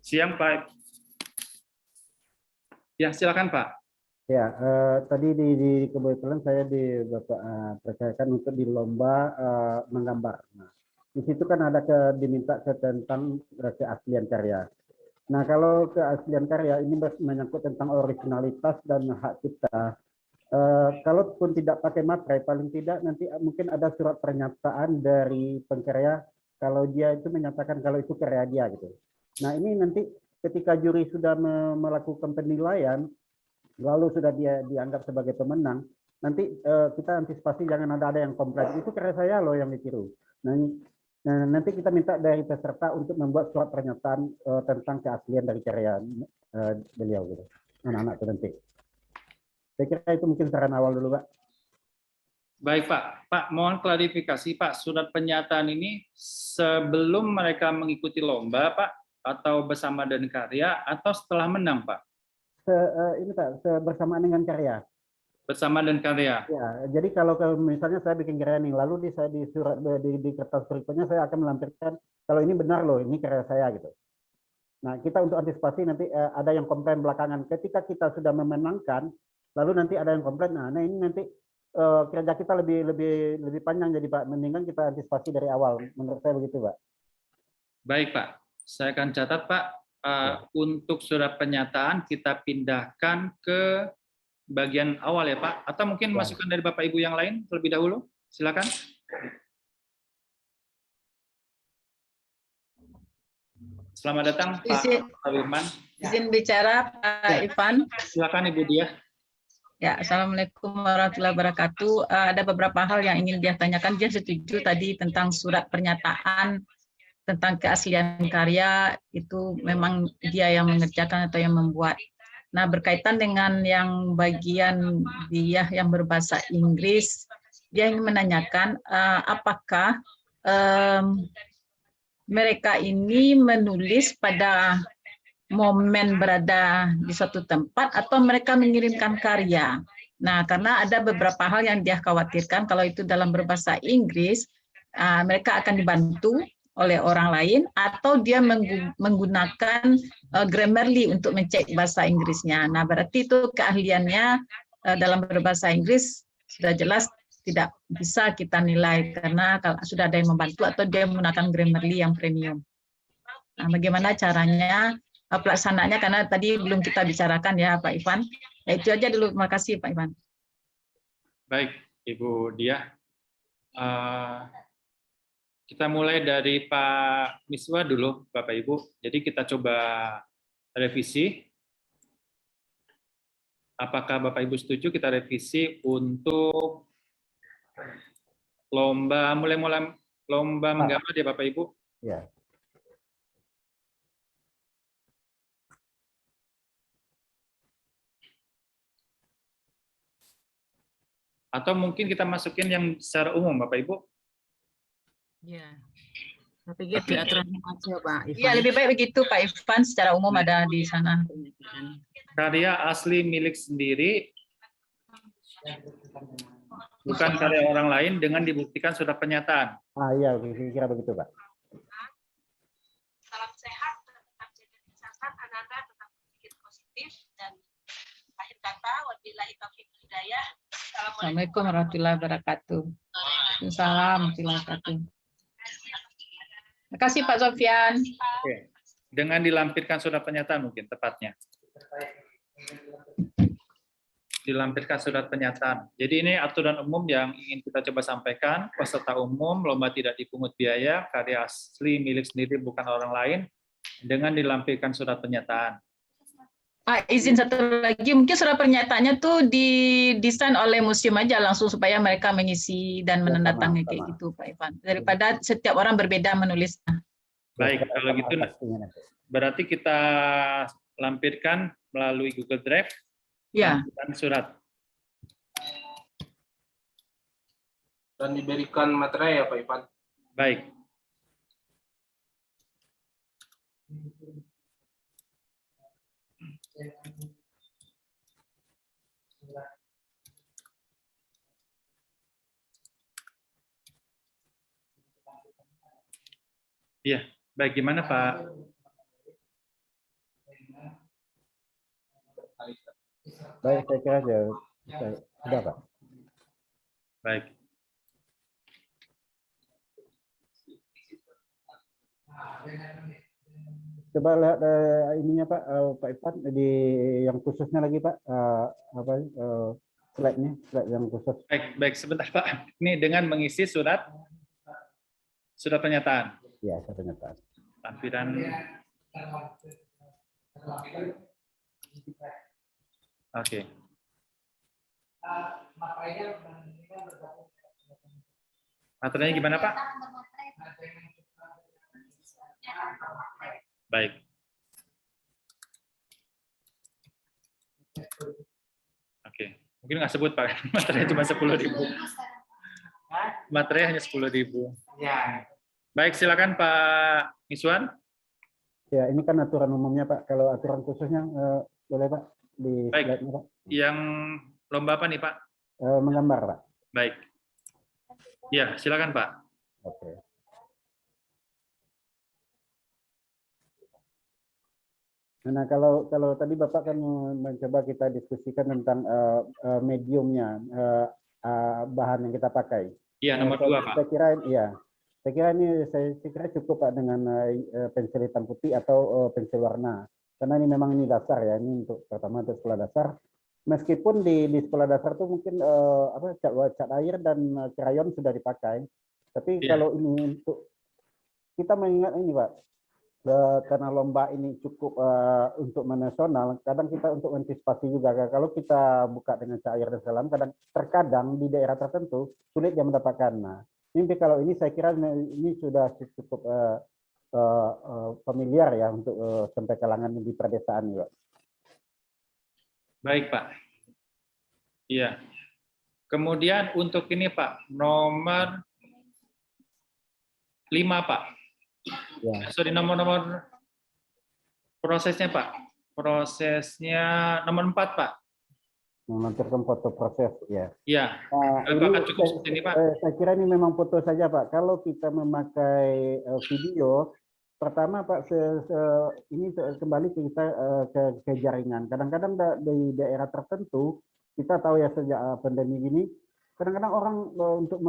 [SPEAKER 1] Siang Pak. Ya, silakan Pak.
[SPEAKER 4] Ya, tadi di kebetulan saya di Bapak percayakan untuk di lomba menggambar. Nah, Di situ kan ada diminta tentang keaslian karya. Nah, kalau keaslian karya ini menyangkut tentang originalitas dan hak cipta. Kalaupun tidak pakai materai, paling tidak nanti mungkin ada surat pernyataan dari pengkarya kalau dia itu menyatakan kalau itu karya dia gitu. Nah, ini nanti ketika juri sudah melakukan penilaian, lalu sudah dia dianggap sebagai pemenang, nanti kita antisipasi jangan ada yang komplain, itu karya saya loh yang ditiru. Nah, nanti kita minta dari peserta untuk membuat surat pernyataan tentang keaslian dari karya beliau gitu. Anak-anak itu nanti. Saya kira itu mungkin saran awal dulu, Pak.
[SPEAKER 1] Baik, Pak. Pak, mohon klarifikasi, Pak. Surat pernyataan ini sebelum mereka mengikuti lomba, Pak, atau bersama dengan karya, atau setelah menang, Pak?
[SPEAKER 4] Ini Pak, bersamaan dengan karya.
[SPEAKER 1] Bersama dengan karya.
[SPEAKER 4] Ya, jadi kalau misalnya saya bikin karya nih, lalu di surat di kertas berikutnya saya akan melampirkan kalau ini benar loh, ini karya saya gitu. Nah, kita untuk antisipasi nanti ada yang komplain belakangan. Ketika kita sudah memenangkan, lalu nanti ada yang komplain. Nah, ini nanti kerja kita lebih panjang jadi Pak. Mendingan kita antisipasi dari awal. Menurut saya begitu, Pak.
[SPEAKER 1] Baik, Pak. Saya akan catat, Pak. Untuk surat pernyataan kita pindahkan ke bagian awal ya, Pak. Atau mungkin masukan dari Bapak Ibu yang lain terlebih dahulu. Silakan. Selamat datang, Pak Firman.
[SPEAKER 5] Izin bicara, Pak Ivan.
[SPEAKER 1] Silakan, Ibu Dia.
[SPEAKER 5] Ya, Assalamualaikum warahmatullahi wabarakatuh. Ada beberapa hal yang ingin dia tanyakan. Dia setuju tadi tentang surat pernyataan tentang keaslian karya, itu memang dia yang mengerjakan atau yang membuat. Nah, berkaitan dengan yang bagian dia yang berbahasa Inggris, dia ingin menanyakan apakah mereka ini menulis pada momen berada di suatu tempat atau mereka mengirimkan karya. Nah, karena ada beberapa hal yang dia khawatirkan kalau itu dalam berbahasa Inggris, mereka akan dibantu oleh orang lain atau dia menggunakan Grammarly untuk mencek bahasa Inggrisnya. Nah, berarti itu keahliannya dalam berbahasa Inggris sudah jelas tidak bisa kita nilai karena kalau sudah ada yang membantu atau dia menggunakan Grammarly yang premium. Nah, bagaimana caranya pelaksanaannya karena tadi belum kita bicarakan ya Pak Ivan. Ya, itu aja dulu. Terima kasih Pak Ivan.
[SPEAKER 1] Baik, Ibu Dia. Kita mulai dari Pak Miswa dulu, Bapak Ibu. Jadi kita coba revisi. Apakah Bapak Ibu setuju kita revisi untuk lomba lomba menggambar ya Bapak Ibu?
[SPEAKER 4] Ya.
[SPEAKER 1] Atau mungkin kita masukin yang secara umum Bapak Ibu?
[SPEAKER 5] Ya. Tapi gitu aturannya aja Pak Ivan. Iya, lebih baik begitu Pak Ivan, secara umum ada di sana.
[SPEAKER 1] Karya asli milik sendiri, bukan karya orang lain dengan dibuktikan sudah pernyataan.
[SPEAKER 4] Iya, kira begitu Pak.
[SPEAKER 6] Salam sehat, tetap jaga kesehatan, anak-anak tetap berpikir positif, dan akhir kata, wabillahi taufiq wal hidayah.
[SPEAKER 5] Assalamualaikum warahmatullahi wabarakatuh. Waalaikumsalam warahmatullahi wabarakatuh. Terima kasih Pak Sofyan.
[SPEAKER 1] Oke. Dengan dilampirkan surat pernyataan mungkin tepatnya. Dilampirkan surat pernyataan. Jadi ini aturan umum yang ingin kita coba sampaikan. Peserta umum, lomba tidak dipungut biaya, karya asli milik sendiri bukan orang lain, dengan dilampirkan surat pernyataan.
[SPEAKER 5] Pak, izin satu lagi, mungkin surat pernyataannya tuh didesain oleh museum aja langsung supaya mereka mengisi dan menandatangani kayak gitu Pak Ivan. Daripada setiap orang berbeda menulisnya.
[SPEAKER 1] Baik, kalau gitu berarti kita lampirkan melalui Google Drive.
[SPEAKER 5] Ya.
[SPEAKER 1] Dan surat.
[SPEAKER 7] Dan diberikan materai ya Pak Ivan.
[SPEAKER 1] Baik. Iya, baik, gimana Pak?
[SPEAKER 4] Baik, saya kira sudah Pak.
[SPEAKER 1] Baik.
[SPEAKER 4] Coba lihat ininya Pak, Pak Ipan di yang khususnya lagi Pak, apa slide yang khusus.
[SPEAKER 1] Baik, sebentar Pak. Ini dengan mengisi surat pernyataan.
[SPEAKER 4] Ya, saya pernyataan.
[SPEAKER 1] Lampiran. Oke. Materinya gimana Pak? Baik. Oke. Mungkin nggak sebut Pak. Materinya cuma 10.000. Materinya hanya 10.000.
[SPEAKER 7] Ya.
[SPEAKER 1] Baik, silakan Pak Miswan.
[SPEAKER 4] Ya, ini kan aturan umumnya Pak. Kalau aturan khususnya boleh Pak di
[SPEAKER 1] Baik.
[SPEAKER 4] slide-nya Pak.
[SPEAKER 1] Yang lomba apa nih Pak?
[SPEAKER 4] Menggambar Pak.
[SPEAKER 1] Baik. Ya, silakan Pak.
[SPEAKER 4] Oke. Nah, kalau tadi Bapak kan mencoba kita diskusikan tentang mediumnya, bahan yang kita pakai.
[SPEAKER 1] Iya, nomor 2 Pak.
[SPEAKER 4] Saya kira ini saya kira cukup Pak dengan pensil hitam putih atau pensil warna. Karena ini memang ini dasar ya, ini untuk pertama untuk sekolah dasar. Meskipun di sekolah dasar tuh mungkin cat air dan krayon sudah dipakai, tapi kalau ini untuk kita mengingat ini Pak, karena lomba ini cukup untuk nasional, kadang kita untuk antisipasi juga. Kalau kita buka dengan cat air dan segala macam, terkadang di daerah tertentu sulit dia mendapatkan. Nah, ini kalau ini saya kira ini sudah cukup familiar ya untuk sampai kalangan di perdesaan juga.
[SPEAKER 1] Baik Pak. Iya. Kemudian untuk ini Pak, nomor 5 Pak.
[SPEAKER 4] Ya.
[SPEAKER 1] Sorry, nomor prosesnya Pak. Prosesnya nomor 4 Pak.
[SPEAKER 4] Melampirkan foto proses ya.
[SPEAKER 1] Iya. Apakah cukup ini Pak?
[SPEAKER 4] Saya kira ini memang foto saja Pak. Kalau kita memakai video, pertama Pak, ini kembali kita ke jaringan. Kadang-kadang di daerah tertentu kita tahu ya sejak pandemi gini, kadang-kadang orang untuk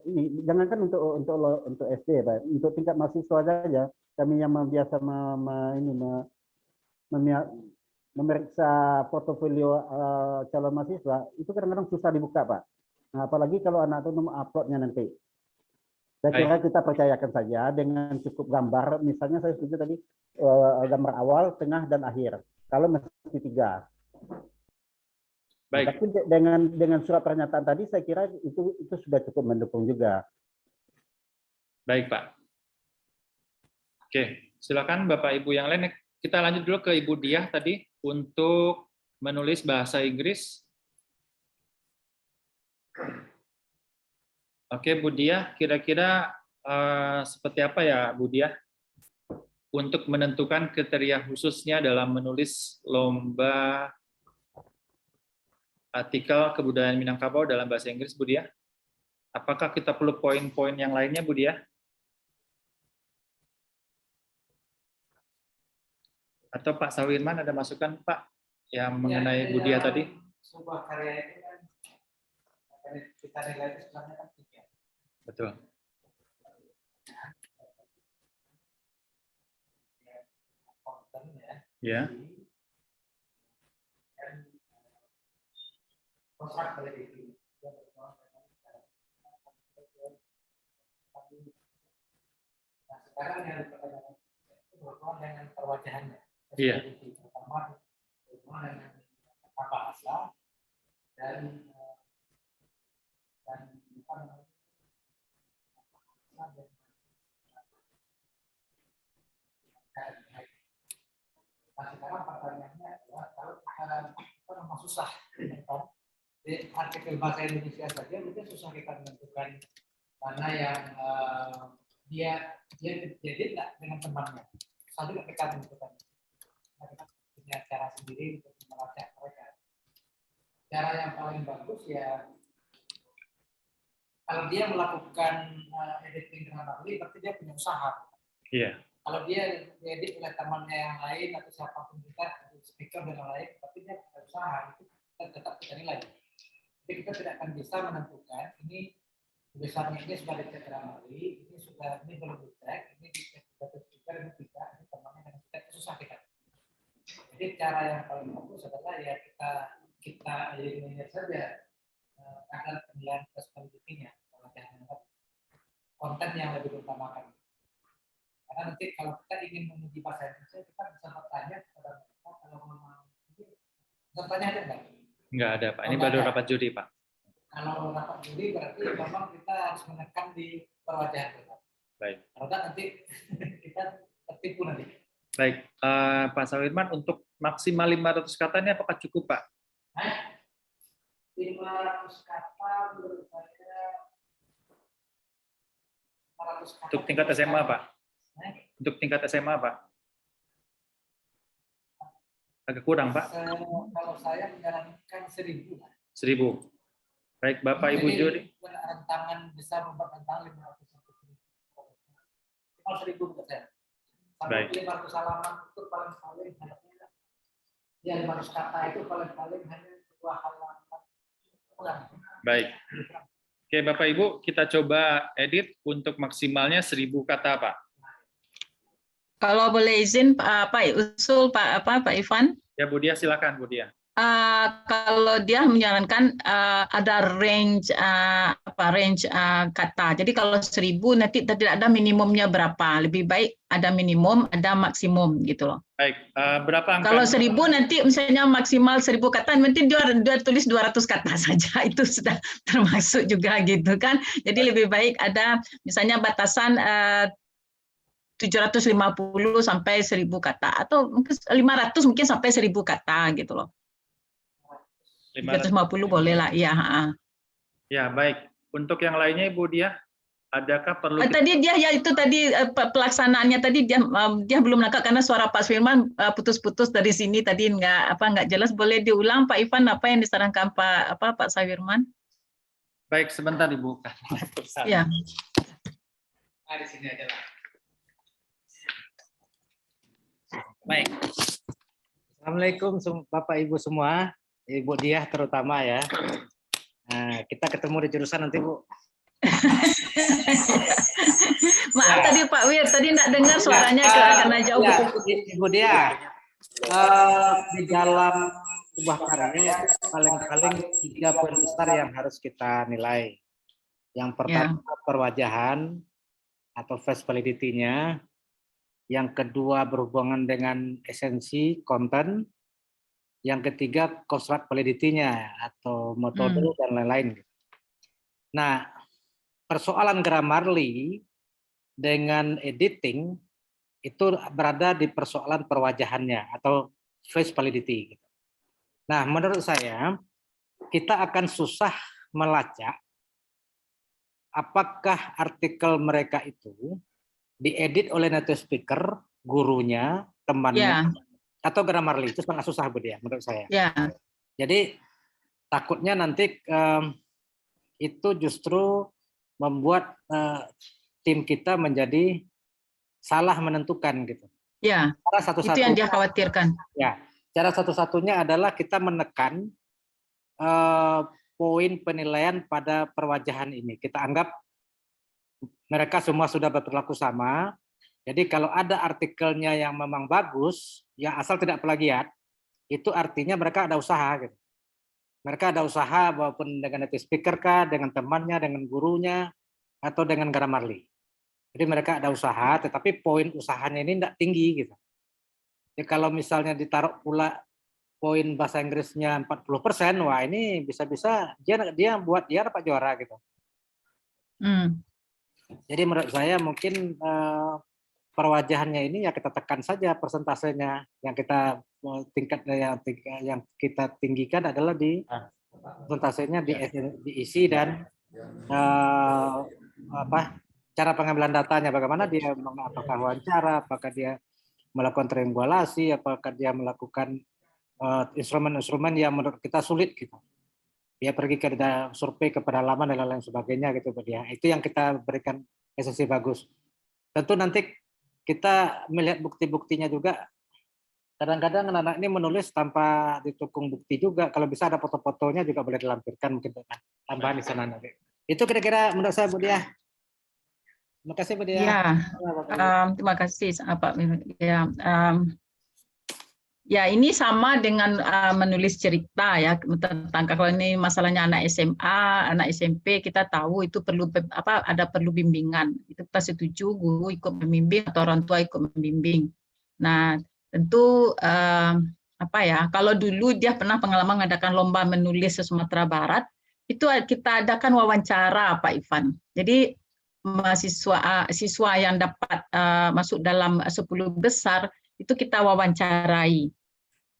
[SPEAKER 4] ini jangankan untuk SD Pak, untuk tingkat mahasiswa saja kami yang biasa memeriksa portofolio calon mahasiswa itu kadang-kadang susah dibuka Pak. Nah, apalagi kalau anak itu uploadnya nanti. Saya kira kita percayakan saja dengan cukup gambar. Misalnya saya setuju tadi gambar awal, tengah, dan akhir. Kalau mesti 3.
[SPEAKER 1] Baik.
[SPEAKER 4] Tapi dengan surat pernyataan tadi saya kira itu sudah cukup mendukung juga.
[SPEAKER 1] Baik Pak. Oke, silakan Bapak Ibu yang lain. Kita lanjut dulu ke Ibu Diah tadi untuk menulis bahasa Inggris. Oke, Bu Diah, kira-kira seperti apa ya Bu Diah untuk menentukan kriteria khususnya dalam menulis lomba artikel kebudayaan Minangkabau dalam bahasa Inggris, Bu Diah? Apakah kita perlu poin-poin yang lainnya, Bu Diah? Atau Pak Sawirman ada masukan Pak yang mengenai Bu Diah tadi?
[SPEAKER 8] Sebuah karya itu kan kita nilai itu sebenarnya kan 3.
[SPEAKER 1] Betul. Ya.
[SPEAKER 8] Kontrak validity. Nah, sekarang yang dipertanyakan itu berhubungan dengan perwajahannya.
[SPEAKER 1] Iya.
[SPEAKER 8] Pertama berhubungan dengan bahasa dan nah, sekarang pertanyaannya adalah kalau kita memang susah di artikel bahasa Indonesia saja mungkin susah kita menentukan mana yang dia tidak dengan temannya. Susah juga kita menentukan. Kita punya cara sendiri untuk melacak mereka. Cara yang paling bagus ya kalau dia melakukan editing dengan ahli, berarti dia punya usaha.
[SPEAKER 1] Iya.
[SPEAKER 8] Kalau dia diedit oleh temannya yang lain atau siapapun kita, speaker dan lain, berarti dia punya usaha. Itu kita tetap kita nilai. Jadi kita tidak akan bisa menentukan ini tulisannya ini sudah dicek Grammarly, ini belum dicek, ini dicek speaker, ini tidak, ini temannya dengan kita, susah kita. Jadi cara yang paling bagus adalah ya kita eliminir saja kadar penilaian validity-nya, konten yang lebih utamakan. Karena nanti kalau kita ingin menguji bahasa Indonesia, kita bisa bertanya kepada mereka kalau memang bertanya ada enggak?
[SPEAKER 1] Enggak ada, Pak. Ini baru rapat juri, Pak.
[SPEAKER 8] Kalau rapat juri berarti memang kita harus menekan di perwajahan kita.
[SPEAKER 1] Baik.
[SPEAKER 8] Kalau enggak nanti kita tertipu nanti.
[SPEAKER 1] Baik, Pak Sawirman, untuk maksimal 500 kata ini apakah cukup, Pak?
[SPEAKER 8] 500 kata menurut saya 500 kata.
[SPEAKER 1] Untuk tingkat SMA, Pak? Untuk tingkat SMA, Pak? Agak kurang, Pak?
[SPEAKER 8] Kalau saya menyarankan 1000 lah.
[SPEAKER 1] 1000. Baik, Bapak Ibu
[SPEAKER 8] Jadi,
[SPEAKER 1] juri.
[SPEAKER 8] rentangan bisa membuat rentang 500 sampai 1000. Kalau 1000 menurut saya. Sampai
[SPEAKER 1] Baik.
[SPEAKER 8] 500 halaman itu paling hanya ya 500 kata itu paling hanya 2 halaman. Kurang.
[SPEAKER 1] Baik. Oke, Bapak Ibu, kita coba edit untuk maksimalnya 1000 kata, Pak.
[SPEAKER 5] Kalau boleh izin Pak usul Pak Ivan.
[SPEAKER 1] Ya, Bu Dia, silakan, Bu Dia.
[SPEAKER 5] Kalau dia menyarankan ada range kata. Jadi kalau 1000 nanti tidak ada minimumnya berapa. Lebih baik ada minimum, ada maksimum gitu loh.
[SPEAKER 1] Baik, berapa angka?
[SPEAKER 5] Kalau 1000 nanti misalnya maksimal 1000 kata, nanti dia tulis 200 kata saja. Itu sudah termasuk juga gitu kan. Jadi lebih baik ada misalnya batasan 750 sampai 1000 kata atau mungkin 500 mungkin sampai 1000 kata gitu loh. 350 boleh lah, ya.
[SPEAKER 1] Ya, baik. Untuk yang lainnya, Ibu Dia, adakah perlu?
[SPEAKER 5] Tadi dia ya itu tadi pelaksanaannya tadi dia belum nangkap karena suara Pak Firman putus-putus dari sini tadi nggak jelas. Boleh diulang Pak Ivan apa yang disarankan Pak Sawirman?
[SPEAKER 1] Baik, sebentar Ibu.
[SPEAKER 5] Ya.
[SPEAKER 8] Di sini aja lah.
[SPEAKER 3] Baik. Assalamualaikum Bapak Ibu semua, Ibu Diah terutama ya. Nah, kita ketemu di jurusan nanti Bu.
[SPEAKER 5] Maaf tadi Pak Wir, tadi enggak dengar suaranya karena jauh.
[SPEAKER 3] Ya, Ibu Diah, di dalam sebuah karya paling-paling 3 poin besar yang harus kita nilai. Yang pertama perwajahan atau face validity-nya. Yang kedua berhubungan dengan esensi konten, yang ketiga construct validity-nya atau metode dan lain-lain. Nah, persoalan Grammarly dengan editing itu berada di persoalan perwajahannya atau face validity. Nah, menurut saya kita akan susah melacak apakah artikel mereka itu diedit oleh native speaker, gurunya, temannya, atau Grammarly. Itu sangat susah Bu Dia, menurut saya. Jadi takutnya nanti itu justru membuat tim kita menjadi salah menentukan gitu.
[SPEAKER 5] Ya, itu yang dia khawatirkan.
[SPEAKER 3] Ya, cara satu-satunya adalah kita menekan poin penilaian pada perwajahan ini. Kita anggap mereka semua sudah berperilaku sama. Jadi kalau ada artikelnya yang memang bagus, yang asal tidak plagiat, itu artinya mereka ada usaha. Gitu. Mereka ada usaha walaupun dengan native speaker kah, dengan temannya, dengan gurunya, atau dengan Grammarly. Jadi mereka ada usaha, tetapi poin usahanya ini tidak tinggi. Gitu. Jadi kalau misalnya ditaruh pula poin bahasa Inggrisnya 40%, wah ini bisa-bisa dia buat dia dapat juara gitu. Jadi menurut saya mungkin perwajahannya ini ya kita tekan saja persentasenya. Yang kita yang kita tinggikan adalah di persentasenya diisi dan cara pengambilan datanya, bagaimana dia apakah wawancara, apakah dia melakukan triangulasi, apakah dia melakukan instrumen-instrumen yang menurut kita sulit gitu. Dia pergi ke survei ke pedalaman dan lain sebagainya gitu dia. Itu yang kita berikan esensi bagus. Tentu nanti kita melihat bukti-buktinya juga. Kadang-kadang anak-anak ini menulis tanpa ditukung bukti juga. Kalau bisa ada foto-fotonya juga boleh dilampirkan mungkin dengan tambahan di sana nanti. Itu kira-kira menurut saya, Bu Diah. Terima kasih, Bu Diah.
[SPEAKER 5] Ya, terima kasih Pak. Ya, ya ini sama dengan menulis cerita ya tentang kalau ini masalahnya anak SMA, anak SMP kita tahu itu perlu ada perlu bimbingan. Itu kita setuju guru ikut membimbing atau orang tua ikut membimbing. Nah, tentu apa ya, kalau dulu dia pernah pengalaman mengadakan lomba menulis se-Sumatera Barat, itu kita adakan wawancara Pak Ivan. Jadi siswa yang dapat masuk dalam 10 besar itu kita wawancarai.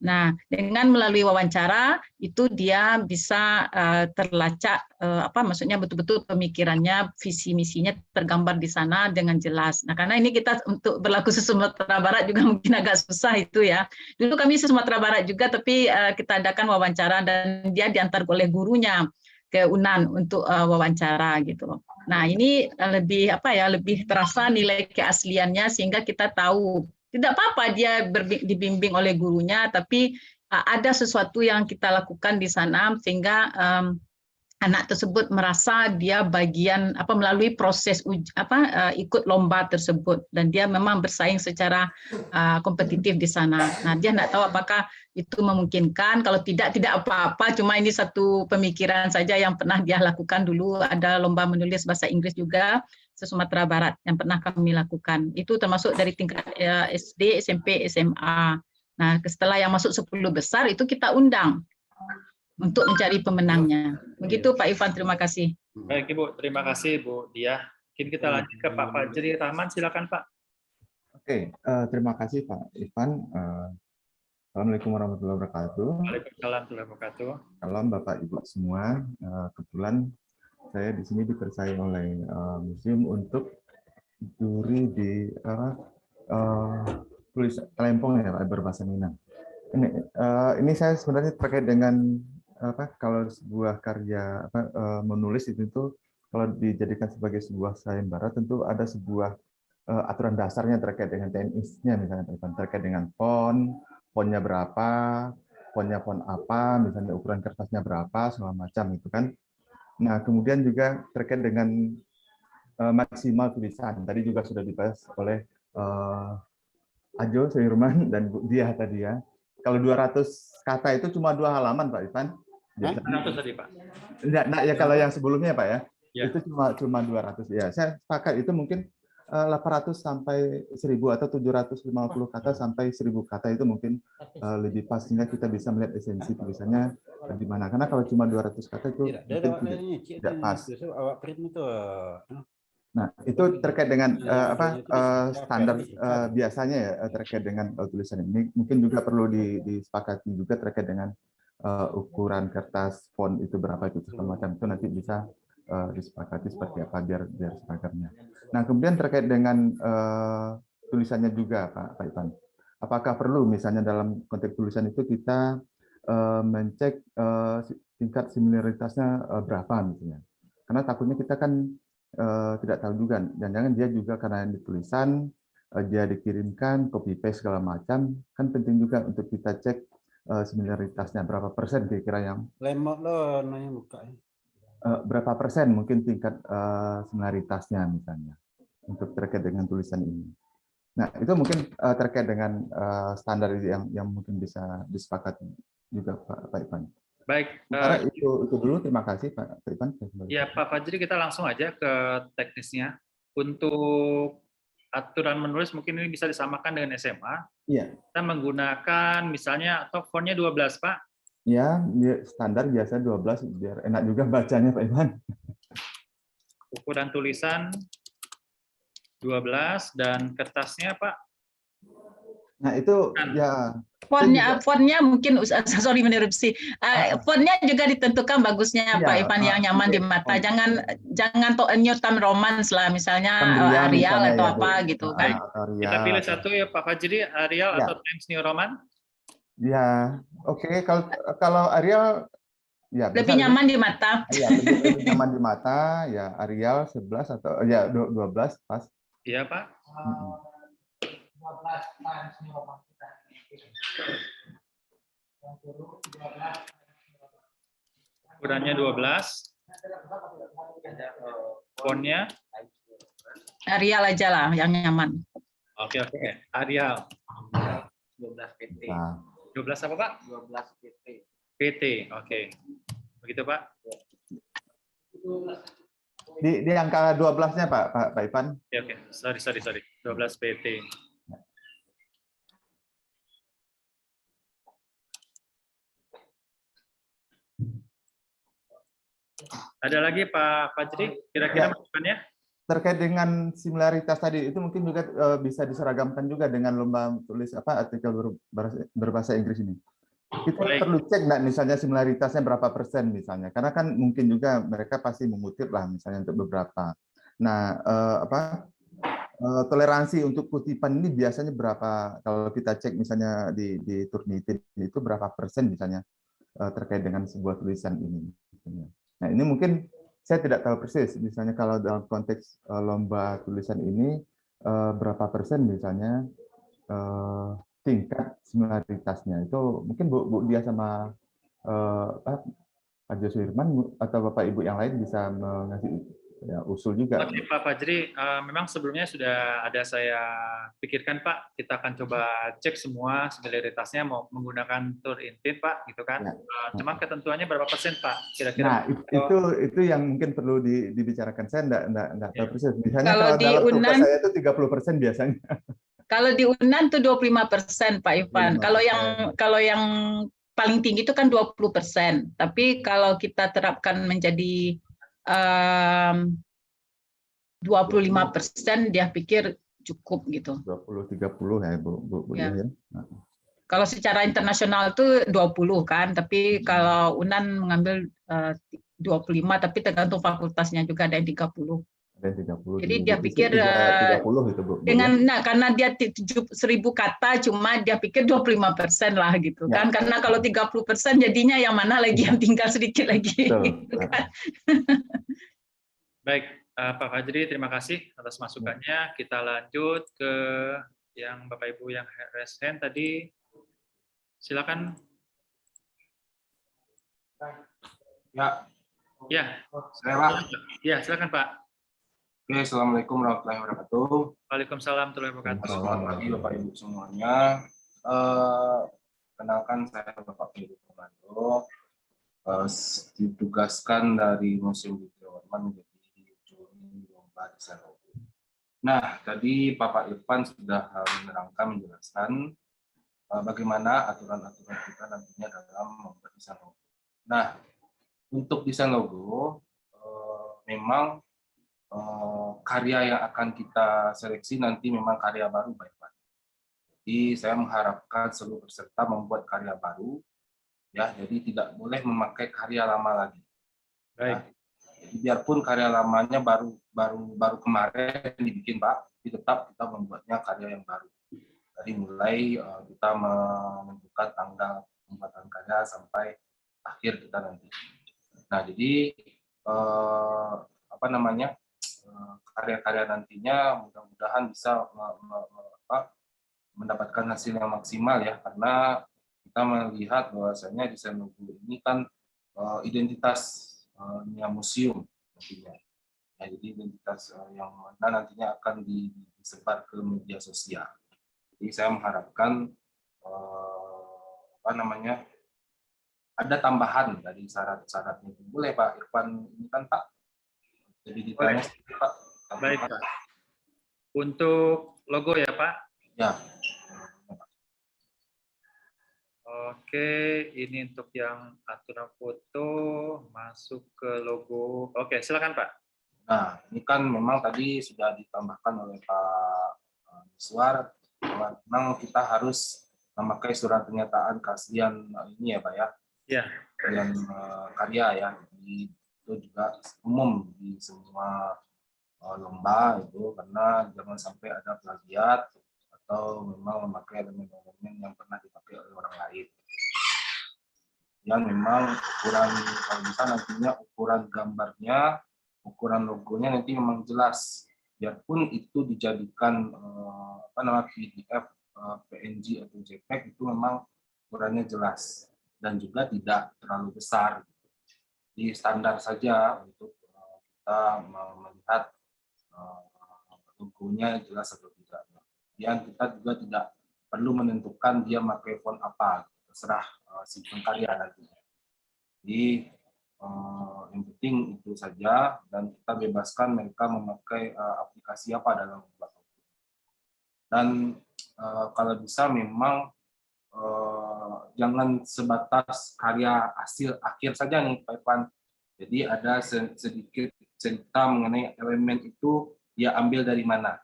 [SPEAKER 5] Nah, dengan melalui wawancara itu dia bisa terlacak maksudnya betul-betul pemikirannya, visi misinya tergambar di sana dengan jelas. Nah, karena ini kita untuk berlaku se-Sumatera Barat juga mungkin agak susah itu ya. Dulu kami se-Sumatera Barat juga, tapi kita adakan wawancara dan dia diantar oleh gurunya ke UNAN untuk wawancara gitu. Nah, ini lebih terasa nilai keasliannya sehingga kita tahu tidak apa-apa dia dibimbing oleh gurunya, tapi ada sesuatu yang kita lakukan di sana sehingga anak tersebut merasa dia bagian melalui proses ikut lomba tersebut dan dia memang bersaing secara kompetitif di sana. Nah, dia tidak tahu apakah itu memungkinkan. Kalau tidak apa-apa. Cuma ini satu pemikiran saja yang pernah dia lakukan dulu. Ada lomba menulis bahasa Inggris juga se-Sumatera Barat yang pernah kami lakukan. Itu termasuk dari tingkat SD, SMP, SMA. Nah, setelah yang masuk 10 besar itu kita undang untuk mencari pemenangnya. Begitu Pak Ivan, terima kasih.
[SPEAKER 1] Baik Ibu, terima kasih Bu Diah. Mungkin kita lanjut ke Pak Fajri Rahman, silakan Pak.
[SPEAKER 9] Oke, terima kasih Pak Ivan. Assalamualaikum warahmatullahi wabarakatuh.
[SPEAKER 1] Waalaikumsalam warahmatullahi wabarakatuh.
[SPEAKER 9] Salam Bapak Ibu semua. Kebetulan saya di sini dipercaya oleh museum untuk juri di tulis telempong ya Pak, berbahasa Minang. Ini saya sebenarnya terkait dengan kalau sebuah karya menulis itu kalau dijadikan sebagai sebuah sayembara tentu ada sebuah aturan dasarnya terkait dengan teknisnya, misalnya terkait dengan fontnya berapa, fontnya font apa, misalnya ukuran kertasnya berapa, segala macam itu kan. Nah, kemudian juga terkait dengan maksimal tulisan. Tadi juga sudah dibahas oleh Ajo, Suirman, dan Bu Diah tadi ya. Kalau 200 kata itu cuma 2 halaman, Pak Ivan.
[SPEAKER 1] 200 tadi, Pak.
[SPEAKER 9] Nah, ya kalau yang sebelumnya, Pak ya,
[SPEAKER 1] ya.
[SPEAKER 9] Itu cuma 200. Ya, saya sepakat itu mungkin 800 sampai 1000 atau 750 kata sampai 1000 kata itu mungkin lebih pas sehingga kita bisa melihat esensi tulisannya di mana. Karena kalau cuma 200 kata itu mungkin tidak pas. Nah, itu terkait dengan standar biasanya ya terkait dengan tulisan ini. Mungkin juga perlu disepakati juga terkait dengan ukuran kertas, font itu berapa itu segala macam itu nanti bisa disepakati seperti apa biar seragamnya. Nah, kemudian terkait dengan tulisannya juga Pak Ivan. Apakah perlu misalnya dalam konteks tulisan itu kita mencek tingkat similaritasnya berapa misalnya. Karena takutnya kita kan tidak tahu juga, jangan-jangan dia juga karena di tulisan dia dikirimkan copy paste segala macam, kan penting juga untuk kita cek similaritasnya berapa persen kira-kira yang berapa persen mungkin tingkat similaritasnya misalnya untuk terkait dengan tulisan ini. Nah, itu mungkin terkait dengan standar yang mungkin bisa disepakati juga Pak Ivan.
[SPEAKER 1] Baik.
[SPEAKER 9] Itu dulu, terima kasih Pak Ivan.
[SPEAKER 1] Ya Pak Fajri, kita langsung aja ke teknisnya. Untuk aturan menulis mungkin ini bisa disamakan dengan SMA.
[SPEAKER 9] Iya.
[SPEAKER 1] Kita menggunakan misalnya atau fontnya 12 Pak.
[SPEAKER 9] Ya, standar biasa 12 biar enak juga bacanya Pak Ivan.
[SPEAKER 1] Ukuran tulisan 12 dan kertasnya Pak.
[SPEAKER 9] Nah, itu ya
[SPEAKER 5] fontnya mungkin sorry menerupsi. Fontnya juga ditentukan bagusnya ya, Pak Ivan yang nyaman di mata. Jangan New Times Roman lah misalnya Arial atau
[SPEAKER 9] ya,
[SPEAKER 5] apa gitu kan.
[SPEAKER 1] Kita pilih satu ya Pak Fajri, Arial atau Times New Roman?
[SPEAKER 9] Ya, oke. Kalau Arial ya
[SPEAKER 5] lebih nyaman di mata.
[SPEAKER 9] Ya, lebih nyaman di mata ya Arial 11 atau ya 12 pas.
[SPEAKER 1] Iya, Pak.
[SPEAKER 8] 12 Times New Roman.
[SPEAKER 1] Ukurannya 12. Fontnya,
[SPEAKER 5] Arial aja lah yang nyaman.
[SPEAKER 1] oke, Arial.
[SPEAKER 7] 12 PT.
[SPEAKER 9] Nah,
[SPEAKER 1] 12 apa Pak?
[SPEAKER 7] 12 PT.
[SPEAKER 1] PT, oke. Begitu Pak?
[SPEAKER 9] di angka 12-nya Pak Ivan.
[SPEAKER 1] Oke. Sorry. 12 PT. Ada lagi Pak Fajri, kira-kira
[SPEAKER 9] Ya.
[SPEAKER 1] masukannya?
[SPEAKER 9] Terkait dengan similaritas tadi, itu mungkin juga bisa diseragamkan juga dengan lomba tulis artikel berbahasa Inggris ini. Kita
[SPEAKER 1] Baik.
[SPEAKER 9] perlu cek nggak misalnya similaritasnya berapa persen misalnya, karena kan mungkin juga mereka pasti mengutip lah misalnya untuk beberapa. Nah, toleransi untuk kutipan ini biasanya berapa? Kalau kita cek misalnya di Turnitin itu berapa persen misalnya terkait dengan sebuah tulisan ini. Nah, ini mungkin saya tidak tahu persis, misalnya kalau dalam konteks lomba tulisan ini, berapa persen misalnya tingkat similaritasnya. Itu mungkin Bu Dia sama Pak Joshua Irman atau Bapak Ibu yang lain bisa mengasih ya, usul juga.
[SPEAKER 1] Oke Pak Fajri, memang sebelumnya sudah ada saya pikirkan Pak, kita akan coba cek semua similaritasnya mau menggunakan Turnitin Pak, gitu kan.
[SPEAKER 9] Ya.
[SPEAKER 1] Cuma ketentuannya berapa persen Pak? Kira-kira.
[SPEAKER 9] Nah, itu yang mungkin perlu dibicarakan. Saya enggak tahu persis. Misalnya
[SPEAKER 5] Kalau
[SPEAKER 9] kalau
[SPEAKER 5] di
[SPEAKER 9] dalam tugas
[SPEAKER 5] UNAN,
[SPEAKER 9] saya itu 30% biasanya.
[SPEAKER 5] Kalau di UNAN tuh 25% Pak Ivan.
[SPEAKER 9] 25%.
[SPEAKER 5] Kalau yang paling tinggi itu kan 20%. Tapi kalau kita terapkan menjadi 25%, dia pikir cukup gitu.
[SPEAKER 9] 20-30 ya Bu
[SPEAKER 5] Ya.
[SPEAKER 9] Dia.
[SPEAKER 5] Kalau secara internasional itu 20 kan, tapi kalau UNAN mengambil 25, tapi tergantung fakultasnya juga ada yang 30.
[SPEAKER 9] Ada 30.
[SPEAKER 5] Jadi dia pikir
[SPEAKER 9] 30 itu Bu.
[SPEAKER 5] karena dia 1.000 kata, cuma dia pikir 25% lah gitu
[SPEAKER 9] Ya.
[SPEAKER 5] kan. Karena kalau 30% jadinya yang mana lagi yang tinggal sedikit lagi.
[SPEAKER 9] Betul.
[SPEAKER 5] Gitu kan.
[SPEAKER 1] Baik, Pak Fajri, terima kasih atas masukannya. Kita lanjut ke yang Bapak Ibu yang raise hand tadi. Silakan.
[SPEAKER 7] Ya,
[SPEAKER 1] Ya,
[SPEAKER 7] saya Pak.
[SPEAKER 1] ya silakan Pak.
[SPEAKER 7] Oke, Assalamualaikum warahmatullahi wabarakatuh.
[SPEAKER 1] Waalaikumsalam warahmatullahi wabarakatuh.
[SPEAKER 7] Selamat pagi Bapak Ibu semuanya. Kenalkan saya Bapak Ibu Komando. Ditugaskan dari Museum Budaya menjadi juri lomba desain logo. Nah, tadi Bapak Irfan sudah menerangkan menjelaskan bagaimana aturan-aturan kita nantinya dalam membuat desain logo. Nah, untuk desain logo memang karya yang akan kita seleksi nanti memang karya baru Pak Irfan. Jadi saya mengharapkan seluruh peserta membuat karya baru. Ya, jadi tidak boleh memakai karya lama lagi.
[SPEAKER 1] Baik.
[SPEAKER 7] Ya, jadi biarpun karya lamanya baru kemarin dibikin Pak, tapi tetap kita membuatnya karya yang baru. Dari mulai kita menentukan tanggal pembuatan karya sampai akhir kita nanti. Nah, jadi karya-karya nantinya mudah-mudahan bisa mendapatkan hasil yang maksimal ya, karena kita melihat bahwasanya desain logo ini kan identitasnya museum nantinya. Ya, jadi identitas yang mana nantinya akan disebar ke media sosial. Jadi saya mengharapkan ada tambahan dari syarat-syaratnya. Boleh Pak Irfan ini kan Pak? Jadi ditanya Pak.
[SPEAKER 1] Baik Pak. Untuk logo ya Pak?
[SPEAKER 7] Ya.
[SPEAKER 1] Oke, ini untuk yang aturan foto masuk ke logo. Oke, silakan Pak.
[SPEAKER 7] Nah, ini kan memang tadi sudah ditambahkan oleh Pak Miswar, bahwa memang kita harus memakai surat pernyataan keaslian ini ya Pak ya.
[SPEAKER 1] Ya.
[SPEAKER 7] Dan karya ya. Jadi, itu juga umum di semua lomba itu, karena jangan sampai ada plagiat atau memang memakai elemen-elemen yang pernah dipakai oleh orang lain. Yang memang ukuran, kalau bisa nantinya ukuran gambarnya, ukuran logonya nanti memang jelas. Biarpun itu dijadikan PDF, PNG atau JPEG, itu memang ukurannya jelas dan juga tidak terlalu besar. di standar saja untuk kita melihat logonya jelas atau tidak. Kemudian kita juga tidak perlu menentukan dia pakai font apa, terserah si pengkarya nantinya. Jadi yang penting itu saja, dan kita bebaskan mereka memakai aplikasi apa dalam membuat logo. Dan kalau bisa memang jangan sebatas karya hasil akhir saja nih Pak Irfan. Jadi ada sedikit cerita mengenai elemen itu dia ambil dari mana,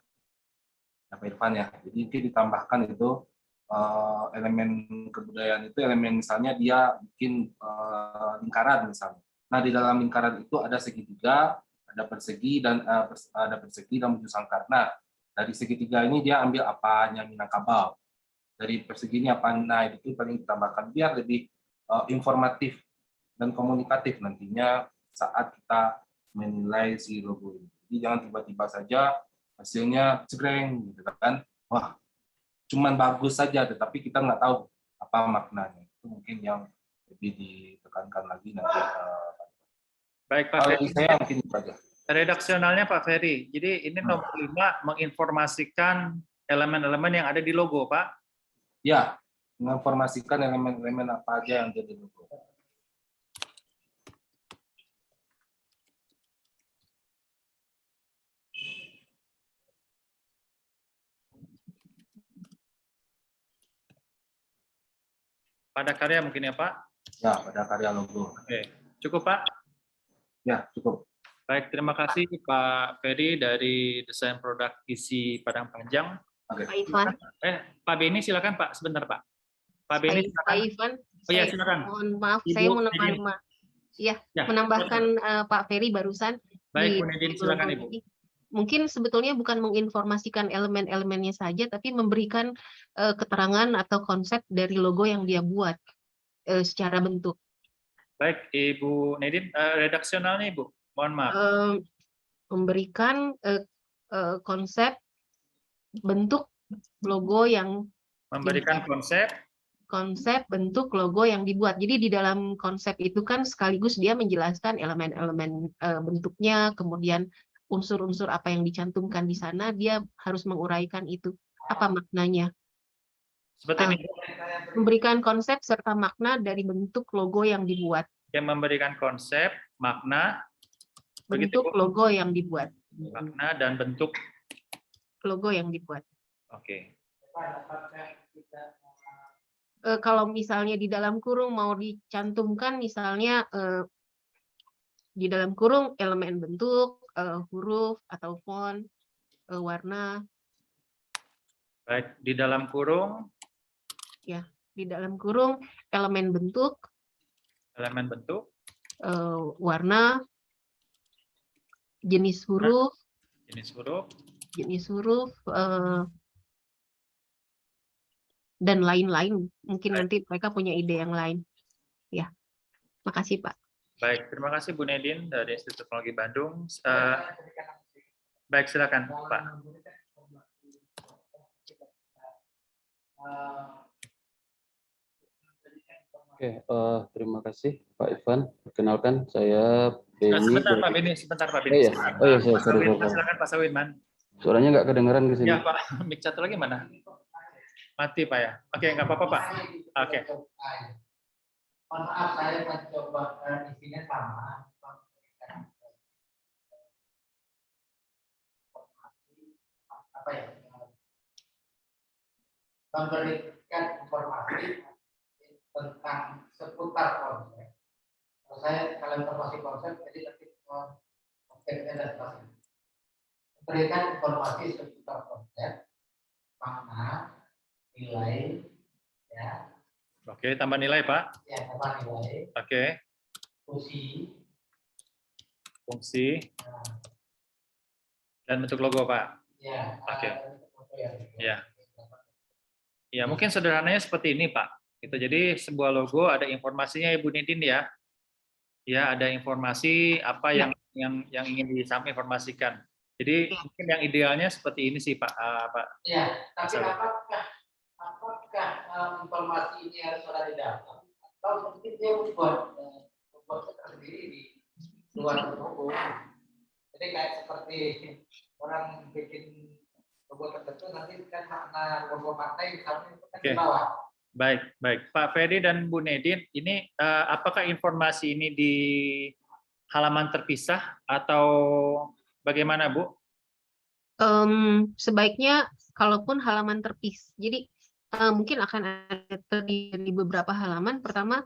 [SPEAKER 7] ya, Pak Irfan ya. Jadi mungkin ditambahkan itu elemen kebudayaan itu, elemen misalnya dia bikin lingkaran misalnya. Nah di dalam lingkaran itu ada segitiga, ada persegi dan bujur sangkar. Nah dari segitiga ini dia ambil apanya Minangkabau. Dari persegi ini apa, nah itu paling ditambahkan biar lebih informatif dan komunikatif nantinya saat kita menilai si logo ini. Jadi jangan tiba-tiba saja hasilnya cegreng gitu kan, wah cuman bagus saja tetapi kita nggak tahu apa maknanya. Itu mungkin yang lebih ditekankan lagi nanti.
[SPEAKER 1] Baik Pak
[SPEAKER 7] Kalau
[SPEAKER 1] Ferry.
[SPEAKER 7] saya mungkin itu aja.
[SPEAKER 1] Redaksionalnya Pak Ferry. Jadi ini nomor 5 menginformasikan elemen-elemen yang ada di logo, Pak.
[SPEAKER 7] Ya, menginformasikan elemen-elemen apa aja yang ada di logo.
[SPEAKER 1] Pada karya mungkin ya Pak?
[SPEAKER 7] Ya, pada karya logo.
[SPEAKER 1] Oke. Cukup Pak?
[SPEAKER 7] Ya, cukup.
[SPEAKER 1] Baik, terima kasih Pak Ferry dari Desain Produk Isi Padang Panjang.
[SPEAKER 7] Oke.
[SPEAKER 10] Pak Ivan,
[SPEAKER 1] Pak Beni silakan Pak, sebentar Pak. Pak Beni
[SPEAKER 10] Pak
[SPEAKER 1] silakan.
[SPEAKER 10] Ivan,
[SPEAKER 1] Oh ya,
[SPEAKER 10] saya
[SPEAKER 1] silakan.
[SPEAKER 10] mohon maaf,
[SPEAKER 1] Ibu
[SPEAKER 10] saya
[SPEAKER 1] Nidin. Ya,
[SPEAKER 10] menambahkan Pak Ferry barusan
[SPEAKER 1] baik,
[SPEAKER 10] di
[SPEAKER 1] Bu Nidin, silakan Ibu.
[SPEAKER 10] ini. Mungkin sebetulnya bukan menginformasikan elemen-elemennya saja, tapi memberikan keterangan atau konsep dari logo yang dia buat secara bentuk.
[SPEAKER 1] Baik, Ibu Nidin, redaksionalnya Ibu, mohon maaf.
[SPEAKER 10] Memberikan konsep bentuk logo yang
[SPEAKER 1] Memberikan
[SPEAKER 10] konsep bentuk logo yang dibuat. Jadi di dalam konsep itu kan sekaligus dia menjelaskan elemen-elemen bentuknya, kemudian unsur-unsur apa yang dicantumkan di sana, dia harus menguraikan itu. Apa maknanya?
[SPEAKER 1] seperti ini.
[SPEAKER 10] Memberikan konsep serta makna dari bentuk logo yang dibuat.
[SPEAKER 1] Yang memberikan konsep, makna,
[SPEAKER 10] Bentuk
[SPEAKER 1] begitu,
[SPEAKER 10] logo yang dibuat.
[SPEAKER 1] makna dan bentuk.
[SPEAKER 10] Logo yang dibuat.
[SPEAKER 1] Oke.
[SPEAKER 10] Kalau misalnya di dalam kurung mau dicantumkan, misalnya di dalam kurung elemen bentuk, huruf atau font, warna.
[SPEAKER 1] Baik, di dalam kurung.
[SPEAKER 10] Ya, di dalam kurung elemen bentuk, warna, jenis huruf, dan lain-lain. Mungkin nanti mereka punya ide yang lain. Ya, makasih Pak.
[SPEAKER 1] Baik, terima kasih Bu Nedin dari Institut Teknologi Bandung. Baik, silakan Pak.
[SPEAKER 11] Oke, terima kasih Pak Ivan. Perkenalkan, saya Beni.
[SPEAKER 1] Sebentar Pak Beni,
[SPEAKER 11] Iya, sorry.
[SPEAKER 1] Silakan Pak Sawitman.
[SPEAKER 11] Suaranya nggak kedengeran ke sini.
[SPEAKER 1] Ya Pak, mic satu lagi mana? Mati Pak ya. Oke, nggak apa-apa Pak. Oke.
[SPEAKER 8] Mohon maaf, saya mencoba isinya sama. Apa ya? Memberikan informasi tentang seputar konsep. Kalau informasi konsep, jadi nanti konsepnya dan pasti. Memberikan informasi seputar konsep, makna, nilai, ya.
[SPEAKER 1] Oke, tambah nilai Pak.
[SPEAKER 8] Ya, tambah nilai.
[SPEAKER 1] Oke. Fungsi. Dan bentuk logo Pak.
[SPEAKER 8] Ya.
[SPEAKER 1] Oke. Ya. Ya, mungkin sederhananya seperti ini Pak. Gitu. Jadi sebuah logo ada informasinya Ibu Nidin ya. Ya, ada informasi apa yang ingin disampaikan. Jadi mungkin yang idealnya seperti ini sih Pak.
[SPEAKER 8] Ya, tapi apakah informasi ini harus ada di dalam atau mungkin dia membuat tersendiri di luar logo. Jadi kayak seperti orang bikin logo tertentu, nanti kan makna logo partai misalnya itu kan di bawah.
[SPEAKER 1] Baik, baik. Pak Ferry dan Bu Nedin, ini apakah informasi ini di halaman terpisah atau bagaimana, Bu?
[SPEAKER 10] Sebaiknya kalaupun halaman terpisah, jadi mungkin akan ada terdiri di beberapa halaman. Pertama,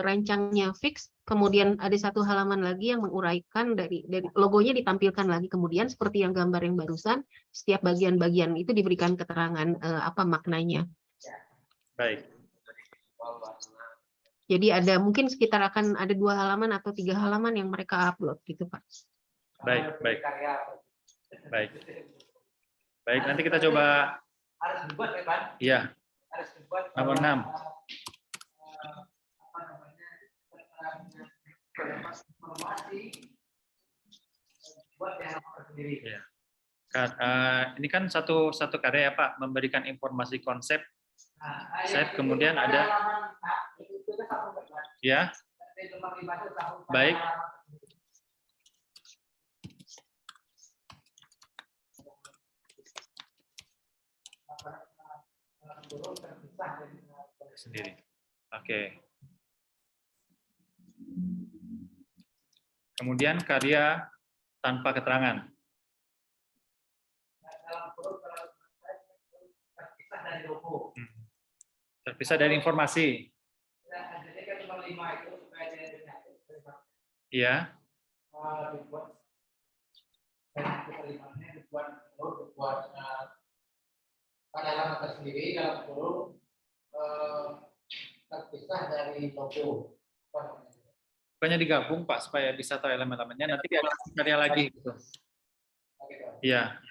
[SPEAKER 10] rancangnya fix, kemudian ada satu halaman lagi yang menguraikan dari logonya ditampilkan lagi, kemudian seperti yang gambar yang barusan, setiap bagian-bagian itu diberikan keterangan apa maknanya.
[SPEAKER 1] Baik.
[SPEAKER 10] Jadi ada mungkin sekitar akan ada 2 halaman atau 3 halaman yang mereka upload gitu, Pak.
[SPEAKER 1] Baik, baik. Baik. Baik, nanti kita coba.
[SPEAKER 8] Harus dibuat ya, Pak?
[SPEAKER 1] Iya.
[SPEAKER 8] Harus dibuat.
[SPEAKER 1] Nomor 6.
[SPEAKER 8] Apa namanya? Informasi buat yang sendiri.
[SPEAKER 1] Iya. Ini kan satu karya ya, Pak, memberikan informasi konsep. Saya kemudian ada. Ya. Baik. Sendiri. Oke. Kemudian karya tanpa keterangan. Terpisah dari informasi. Iya.
[SPEAKER 8] Pada halaman tersendiri dalam kurung terpisah dari logo.
[SPEAKER 1] Bukannya digabung, Pak, supaya bisa tahu elemen-elemennya. Nanti ada karya lagi gitu. Iya.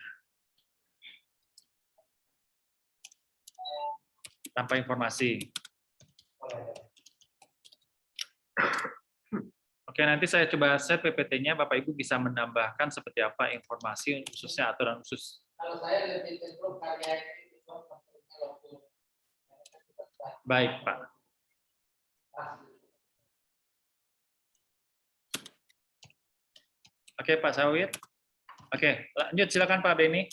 [SPEAKER 1] Tanpa informasi. Oke, nanti saya coba set PPT-nya, Bapak Ibu bisa menambahkan seperti apa informasi khususnya aturan khusus.
[SPEAKER 8] Kalau saya lebih cenderung karya ini logo.
[SPEAKER 1] Baik, Pak. Oke, Pak Sawit. Oke, lanjut silakan Pak Beni.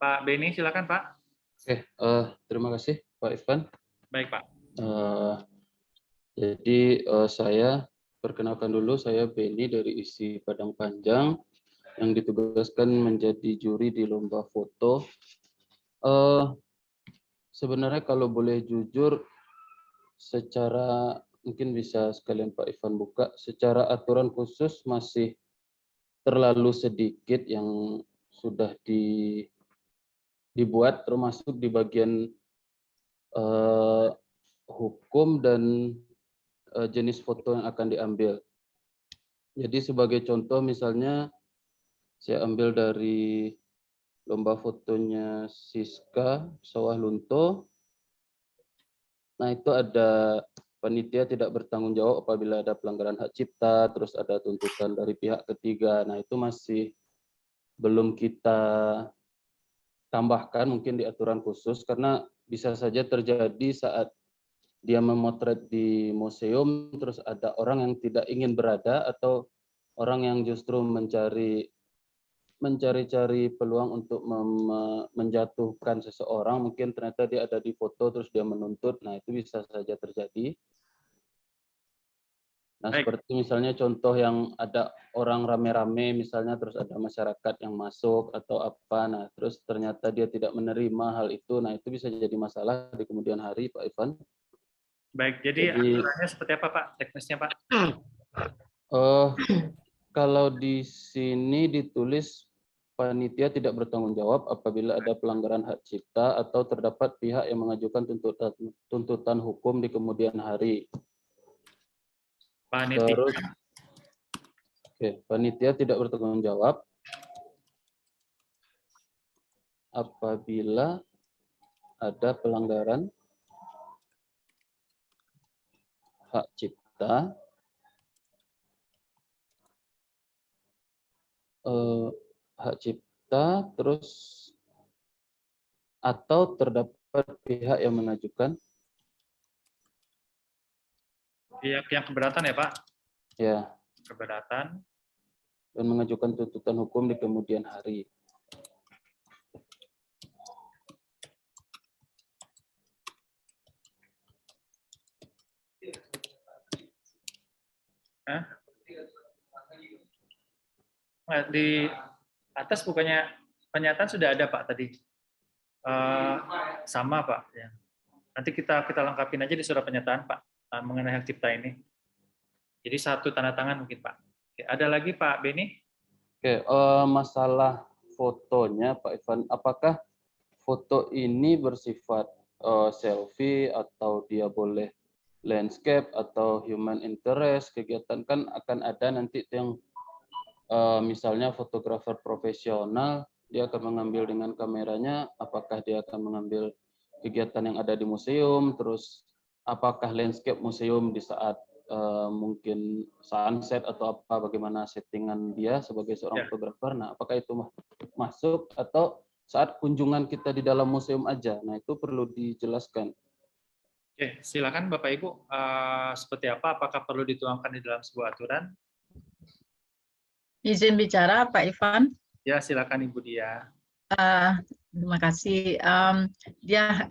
[SPEAKER 1] Pak Beni, silakan Pak.
[SPEAKER 11] Oke, terima kasih Pak Ivan.
[SPEAKER 1] Baik Pak.
[SPEAKER 11] Jadi saya perkenalkan dulu, saya Beni dari ISI Padang Panjang yang ditugaskan menjadi juri di lomba foto. Sebenarnya kalau boleh jujur, secara mungkin bisa sekalian Pak Ivan buka, secara aturan khusus masih terlalu sedikit yang sudah dibuat, termasuk di bagian hukum dan jenis foto yang akan diambil. Jadi sebagai contoh misalnya saya ambil dari lomba fotonya Siska Sawah Lunto. Nah itu ada panitia tidak bertanggung jawab apabila ada pelanggaran hak cipta, terus ada tuntutan dari pihak ketiga. Nah itu masih belum kita tambahkan mungkin di aturan khusus, karena bisa saja terjadi saat dia memotret di museum, terus ada orang yang tidak ingin berada atau orang yang justru mencari-cari peluang untuk menjatuhkan seseorang, mungkin ternyata dia ada di foto terus dia menuntut. Nah itu bisa saja terjadi. Nah seperti misalnya contoh yang ada orang rame-rame misalnya, terus ada masyarakat yang masuk atau apa, nah terus ternyata dia tidak menerima hal itu, nah itu bisa jadi masalah di kemudian hari Pak Ivan.
[SPEAKER 1] Baik, jadi aturannya seperti apa Pak, teknisnya Pak?
[SPEAKER 11] Kalau di sini ditulis panitia tidak bertanggung jawab apabila ada pelanggaran hak cipta atau terdapat pihak yang mengajukan tuntutan hukum di kemudian hari.
[SPEAKER 1] Panitia.
[SPEAKER 11] Terus, panitia tidak bertanggung jawab apabila ada pelanggaran hak cipta terus atau terdapat pihak yang mengajukan
[SPEAKER 1] Pihak yang keberatan ya Pak?
[SPEAKER 11] Ya,
[SPEAKER 1] Keberatan.
[SPEAKER 11] dan mengajukan tuntutan hukum di kemudian hari.
[SPEAKER 1] Hah? Nah, di atas bukannya pernyataan sudah ada Pak tadi? Sama Pak. Ya. Nanti kita lengkapin aja di surat pernyataan Pak mengenai hak cipta ini. Jadi satu tanda tangan mungkin Pak. Oke, ada lagi Pak Beni?
[SPEAKER 11] Oke, masalah fotonya Pak Ivan, apakah foto ini bersifat selfie atau dia boleh landscape atau human interest, kegiatan kan akan ada nanti yang misalnya fotografer profesional, dia akan mengambil dengan kameranya, apakah dia akan mengambil kegiatan yang ada di museum, terus apakah landscape museum di saat mungkin sunset atau apa, bagaimana settingan dia sebagai seorang fotografer. Nah, apakah itu masuk atau saat kunjungan kita di dalam museum aja? Nah, itu perlu dijelaskan.
[SPEAKER 1] Oke, silakan Bapak Ibu. Seperti apa? Apakah perlu dituangkan di dalam sebuah aturan?
[SPEAKER 5] Izin bicara Pak Ivan.
[SPEAKER 1] Ya, silakan Ibu Dia.
[SPEAKER 5] Terima kasih. Dia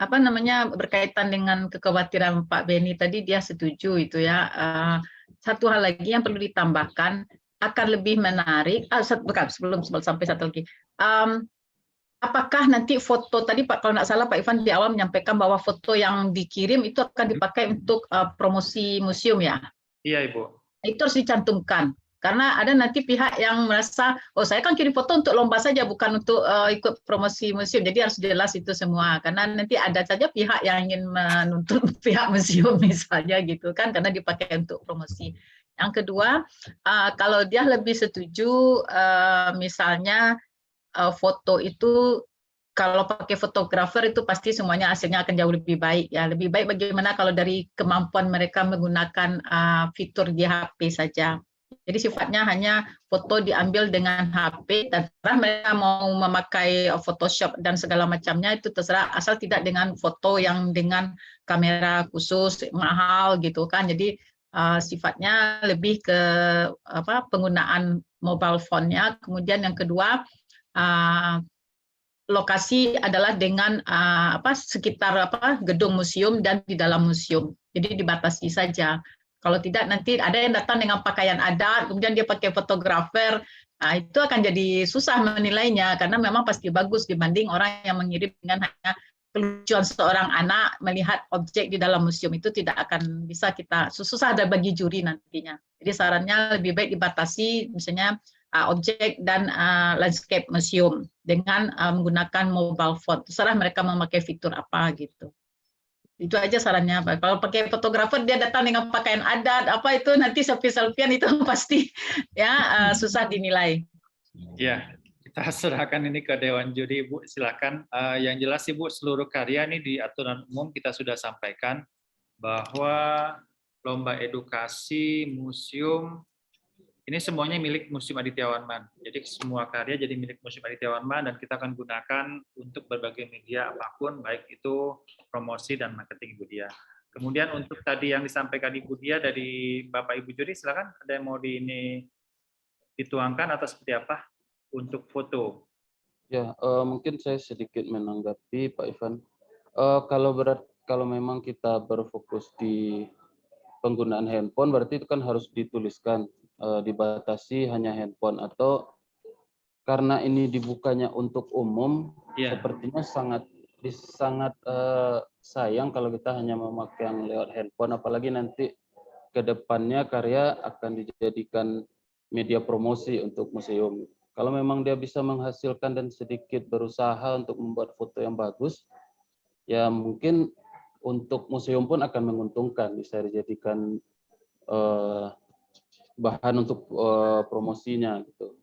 [SPEAKER 5] berkaitan dengan kekhawatiran Pak Beni tadi, dia setuju itu ya. Satu hal lagi yang perlu ditambahkan akan lebih menarik. Sebelum sampai satu lagi. Apakah nanti foto tadi Pak, kalau nggak salah Pak Ivan di awal menyampaikan bahwa foto yang dikirim itu akan dipakai untuk promosi museum ya?
[SPEAKER 1] Iya Ibu.
[SPEAKER 5] Itu harus dicantumkan. Karena ada nanti pihak yang merasa, oh saya kan kirim foto untuk lomba saja, bukan untuk ikut promosi museum. Jadi harus jelas itu semua. Karena nanti ada saja pihak yang ingin menuntut pihak museum misalnya gitu kan, karena dipakai untuk promosi. Yang kedua, kalau dia lebih setuju, misalnya foto itu kalau pakai fotografer itu pasti semuanya hasilnya akan jauh lebih baik ya. Lebih baik bagaimana kalau dari kemampuan mereka menggunakan fitur di HP saja. Jadi sifatnya hanya foto diambil dengan HP, dan terserah mereka mau memakai Photoshop dan segala macamnya itu terserah, asal tidak dengan foto yang dengan kamera khusus mahal gitu kan. Jadi sifatnya lebih ke penggunaan mobile phone-nya. Kemudian yang kedua, lokasi adalah dengan sekitar gedung museum dan di dalam museum. Jadi dibatasi saja. Kalau tidak nanti ada yang datang dengan pakaian adat, kemudian dia pakai fotografer, itu akan jadi susah menilainya karena memang pasti bagus dibanding orang yang mengirim dengan hanya kelucuan seorang anak melihat objek di dalam museum. Itu tidak akan bisa kita, susah ada bagi juri nantinya. Jadi sarannya lebih baik dibatasi misalnya objek dan landscape museum dengan menggunakan mobile phone. Terserah mereka memakai fitur apa gitu. Itu aja sarannya Pak. Kalau pakai fotografer dia datang dengan pakaian adat apa itu nanti selfie-selfian itu pasti ya susah dinilai.
[SPEAKER 1] Ya, kita serahkan ini ke Dewan Juri Ibu, silakan. Yang jelas Ibu, seluruh karya ini di aturan umum kita sudah sampaikan bahwa lomba edukasi museum ini semuanya milik Museum Aditya Warman. Jadi semua karya jadi milik Museum Aditya Warman dan kita akan gunakan untuk berbagai media apapun, baik itu promosi dan marketing Ibu Dia. Kemudian untuk tadi yang disampaikan Ibu Dia dari Bapak Ibu Juri, silakan ada yang mau dituangkan atau seperti apa untuk foto?
[SPEAKER 11] Ya, mungkin saya sedikit menanggapi Pak Ivan. Kalau memang kita berfokus di penggunaan handphone, berarti itu kan harus dituliskan dibatasi hanya handphone, atau karena ini dibukanya untuk umum, sepertinya sangat sayang kalau kita hanya memakai yang lewat handphone, apalagi nanti ke depannya karya akan dijadikan media promosi untuk museum. Kalau memang dia bisa menghasilkan dan sedikit berusaha untuk membuat foto yang bagus, ya mungkin untuk museum pun akan menguntungkan, bisa dijadikan bahan untuk promosinya gitu.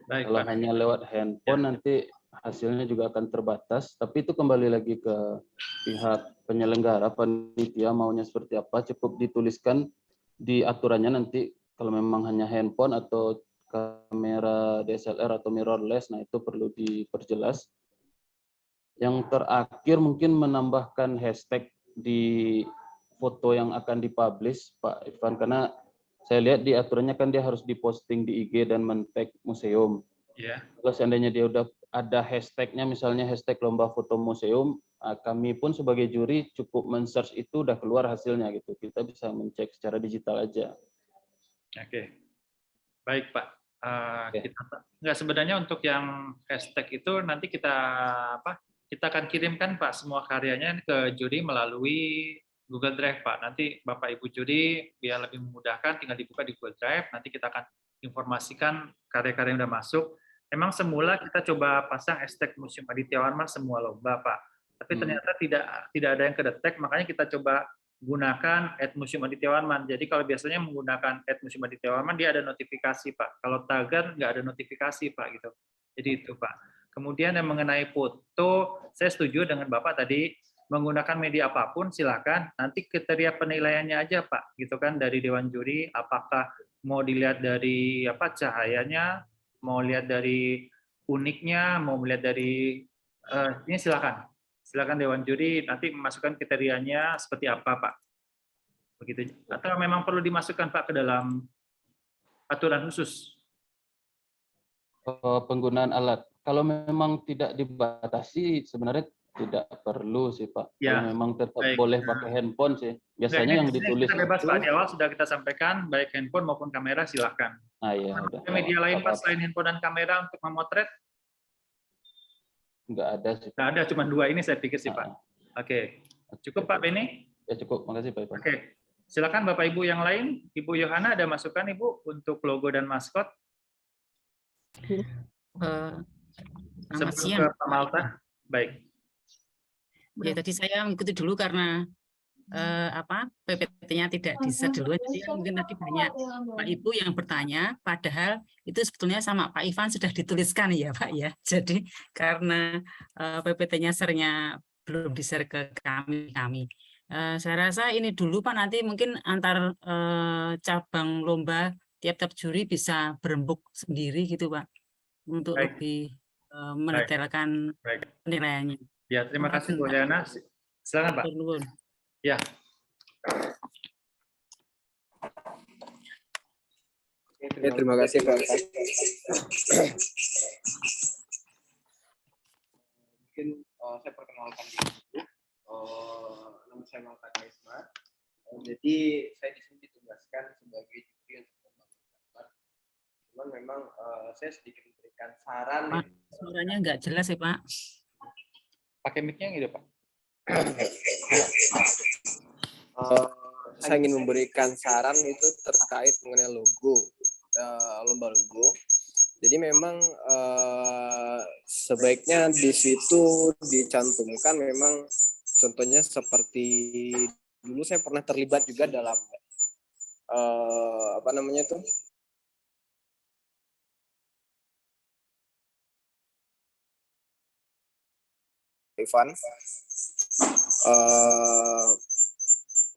[SPEAKER 11] Baik, kalau hanya lewat handphone nanti hasilnya juga akan terbatas, tapi itu kembali lagi ke pihak penyelenggara, panitia maunya seperti apa, cukup dituliskan di aturannya nanti kalau memang hanya handphone atau kamera DSLR atau mirrorless, nah itu perlu diperjelas. Yang terakhir mungkin menambahkan hashtag di foto yang akan dipublish Pak Irfan, karena saya lihat di aturannya kan dia harus diposting di IG dan men-tag museum.
[SPEAKER 1] Ya.
[SPEAKER 11] Kalau seandainya dia udah ada hashtagnya, misalnya hashtag lomba foto museum, kami pun sebagai juri cukup men-search itu udah keluar hasilnya gitu. Kita bisa mencek secara digital aja.
[SPEAKER 1] Oke. Baik Pak. Enggak, sebenarnya untuk yang hashtag itu nanti kita akan kirimkan Pak semua karyanya ke juri melalui Google Drive Pak. Nanti Bapak Ibu juri biar lebih memudahkan tinggal dibuka di Google Drive. Nanti kita akan informasikan karya-karya yang udah masuk. Memang semula kita coba pasang hashtag Museum Aditya Warman semua lomba Pak. Tapi ternyata tidak ada yang kedetek, makanya kita coba gunakan @Museum Aditya Warman. Jadi kalau biasanya menggunakan @Museum Aditya Warman dia ada notifikasi Pak. Kalau Tagar nggak ada notifikasi Pak gitu. Jadi itu Pak. Kemudian yang mengenai foto, saya setuju dengan Bapak tadi, menggunakan media apapun silakan. Nanti kriteria penilaiannya aja Pak, gitu kan, dari Dewan Juri. Apakah mau dilihat dari cahayanya, mau lihat dari uniknya, mau melihat dari ini silakan Dewan Juri nanti memasukkan kriterianya seperti apa Pak, begitu. Atau memang perlu dimasukkan Pak ke dalam aturan khusus
[SPEAKER 11] Penggunaan alat. Kalau memang tidak dibatasi sebenarnya tidak perlu sih Pak.
[SPEAKER 1] Ya,
[SPEAKER 11] kalau memang tetap
[SPEAKER 1] baik.
[SPEAKER 11] boleh pakai handphone sih. Biasanya yang ditulis
[SPEAKER 1] kita bebas
[SPEAKER 11] itu,
[SPEAKER 1] Pak, di awal sudah kita sampaikan baik handphone maupun kamera silakan.
[SPEAKER 11] ya udah.
[SPEAKER 1] Media lain Pak
[SPEAKER 11] Apa-apa.
[SPEAKER 1] selain handphone dan kamera untuk memotret?
[SPEAKER 11] Nggak ada sih.
[SPEAKER 1] Nggak ada, cuma 2 ini saya pikir sih Pak. Oke, cukup Pak Beni?
[SPEAKER 11] Ya cukup, makasih Pak Irfan.
[SPEAKER 1] Oke, silakan Bapak Ibu yang lain. Ibu Yohana ada masukan Ibu untuk logo dan maskot?
[SPEAKER 12] Selamat
[SPEAKER 1] Sebelum
[SPEAKER 12] siang.
[SPEAKER 1] ke Pak Malta. Baik.
[SPEAKER 12] Ya, tadi saya mengikuti dulu karena PPT-nya tidak bisa duluan, jadi mungkin tadi banyak Pak Ibu yang bertanya, padahal itu sebetulnya sama Pak Ivan sudah dituliskan ya Pak ya. Jadi karena PPT-nya share-nya belum di-share ke kami. Saya rasa ini dulu Pak, nanti mungkin antar cabang lomba tiap-tiap juri bisa berembuk sendiri gitu Pak, untuk
[SPEAKER 1] Baik.
[SPEAKER 12] lebih mendetailkan penilaiannya.
[SPEAKER 1] Ya, terima kasih Bu Yana. Silakan Pak. Ya.
[SPEAKER 13] Terima kasih Pak. Mungkin saya perkenalkan dulu. Nama saya Malta Kaisma. Jadi saya di sini ditugaskan sebagai juri untuk membangun gambar. Cuman memang saya sedikit memberikan saran.
[SPEAKER 12] Pak, suaranya nggak jelas ya Pak.
[SPEAKER 1] Pakai mic-nya gitu Pak.
[SPEAKER 13] Saya ingin memberikan saran itu terkait mengenai logo, lomba logo. Jadi memang sebaiknya di situ dicantumkan memang contohnya seperti dulu saya pernah terlibat juga dalam Ivan,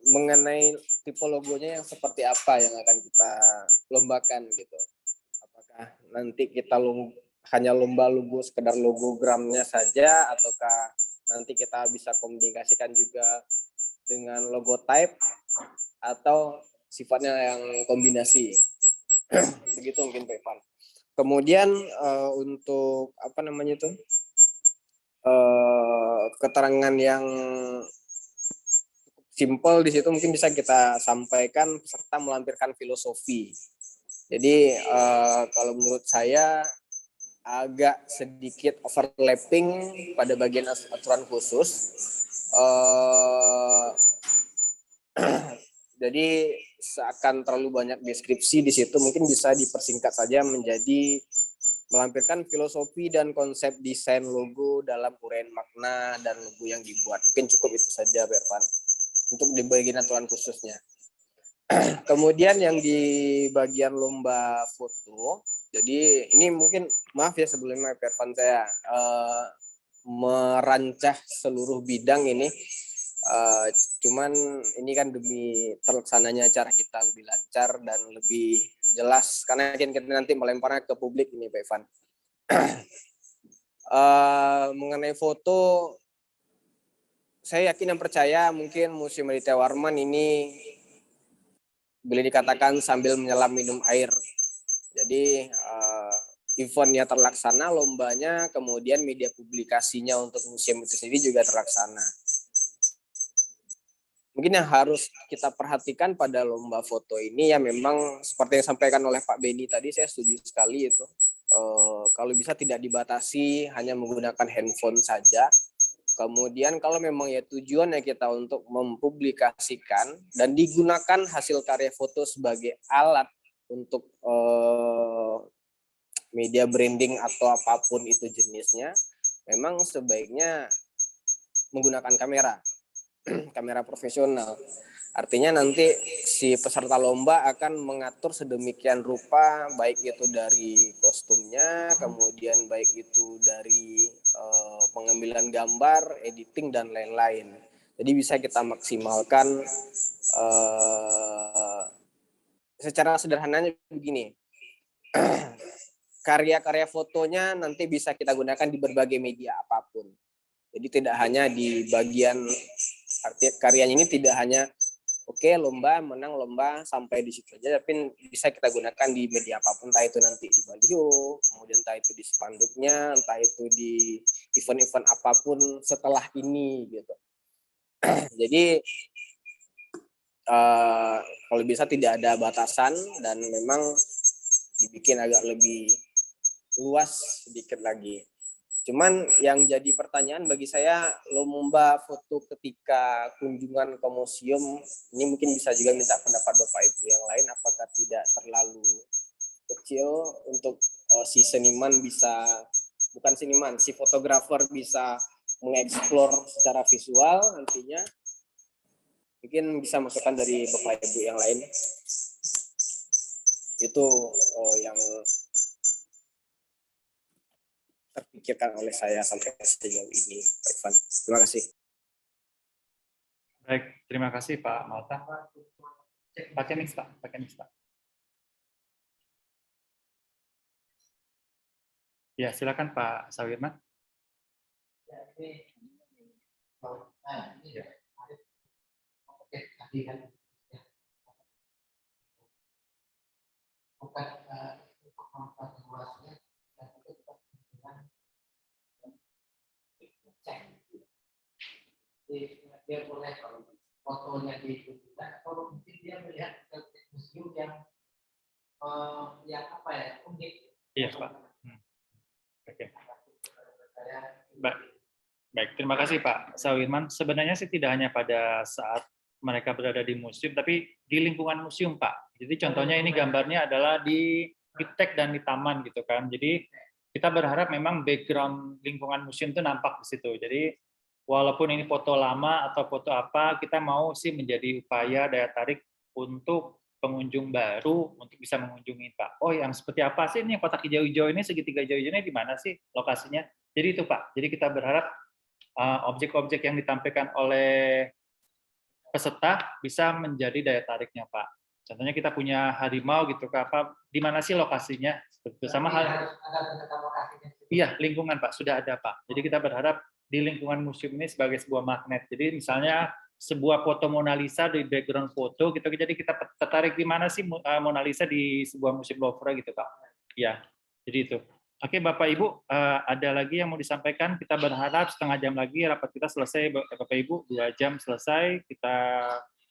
[SPEAKER 13] mengenai tipe logonya yang seperti apa yang akan kita lombakan gitu. Apakah nanti kita hanya lomba logo sekedar logogramnya saja, ataukah nanti kita bisa komunikasikan juga dengan logo type atau sifatnya yang kombinasi. Begitu mungkin Pak Ivan. Kemudian untuk keterangan yang simpel di situ mungkin bisa kita sampaikan serta melampirkan filosofi. Jadi kalau menurut saya agak sedikit overlapping pada bagian aturan khusus. Jadi seakan terlalu banyak deskripsi di situ, mungkin bisa dipersingkat saja menjadi melampirkan filosofi dan konsep desain logo dalam uraian makna dan logo yang dibuat. Mungkin cukup itu saja, Bervan, untuk di bagian aturan khususnya. Kemudian yang di bagian lomba foto, jadi ini mungkin maaf ya sebelumnya Bervan, saya merancah seluruh bidang ini. Cuman ini kan demi terlaksananya acara kita lebih lancar dan lebih jelas, karena kita nanti melemparnya ke publik ini Pak Ivan. Mengenai foto, saya yakin dan percaya mungkin Museum Aditya Warman ini boleh dikatakan sambil menyelam minum air. Jadi eventnya terlaksana, lombanya, kemudian media publikasinya untuk museum itu sendiri juga terlaksana. Mungkin yang harus kita perhatikan pada lomba foto ini ya memang seperti yang disampaikan oleh Pak Beni tadi, saya setuju sekali itu. Kalau bisa tidak dibatasi, hanya menggunakan handphone saja. Kemudian kalau memang ya tujuannya kita untuk mempublikasikan dan digunakan hasil karya foto sebagai alat untuk media branding atau apapun itu jenisnya, memang sebaiknya menggunakan kamera, kamera profesional. Artinya nanti si peserta lomba akan mengatur sedemikian rupa, baik itu dari kostumnya, kemudian baik itu dari pengambilan gambar, editing, dan lain-lain. Jadi bisa kita maksimalkan secara sederhananya begini. Karya-karya fotonya nanti bisa kita gunakan di berbagai media apapun. Jadi tidak hanya di bagian karyanya ini tidak hanya oke, lomba, menang lomba sampai di situ aja, tapi bisa kita gunakan di media apapun, entah itu nanti di baliho, kemudian entah itu di spanduknya, entah itu di event-event apapun setelah ini gitu. Jadi kalau bisa tidak ada batasan dan memang dibikin agak lebih luas sedikit lagi. Cuman yang jadi pertanyaan bagi saya, lomba foto ketika kunjungan ke museum ini mungkin bisa juga minta pendapat Bapak Ibu yang lain, apakah tidak terlalu kecil untuk si seniman bisa, bukan seniman, si fotografer bisa mengeksplor secara visual nantinya. Mungkin bisa masukan dari Bapak Ibu yang lain. Itu yang terpikirkan oleh saya sampai sejauh ini, Pak Ivan. Terima kasih.
[SPEAKER 1] Baik, terima kasih Pak Malta. Pakai mix Pak, pakai mix Pak. Ya, silakan Pak Sawirman.
[SPEAKER 8] Dia boleh fotonya ditunjukkan atau mungkin dia melihat museum yang apa ya, unik.
[SPEAKER 1] Iya Pak. Oke. Baik, terima kasih Pak Sawirman. Sebenarnya sih tidak hanya pada saat mereka berada di museum, tapi di lingkungan museum Pak. Jadi contohnya ini gambarnya adalah di iptek dan di taman gitu kan. Jadi kita berharap memang background lingkungan museum itu nampak di situ. Jadi walaupun ini foto lama atau foto apa, kita mau sih menjadi upaya daya tarik untuk pengunjung baru untuk bisa mengunjungi Pak. Oh, yang seperti apa sih ini kotak hijau-hijau ini, segitiga hijau-hijaunya di mana sih lokasinya? Jadi itu Pak. Jadi kita berharap objek-objek yang ditampilkan oleh peserta bisa menjadi daya tariknya Pak. Contohnya kita punya harimau gitu apa, di mana sih lokasinya? Sama hal. Iya, lingkungan Pak sudah ada Pak. Jadi kita berharap di lingkungan museum ini sebagai sebuah magnet. Jadi misalnya sebuah foto Mona Lisa di background foto gitu, jadi kita tertarik di mana sih Mona Lisa di sebuah museum Louvre gitu Pak. Ya, jadi itu. Oke Bapak Ibu, ada lagi yang mau disampaikan? Kita berharap setengah jam lagi rapat kita selesai Bapak Ibu, 2 jam selesai. Kita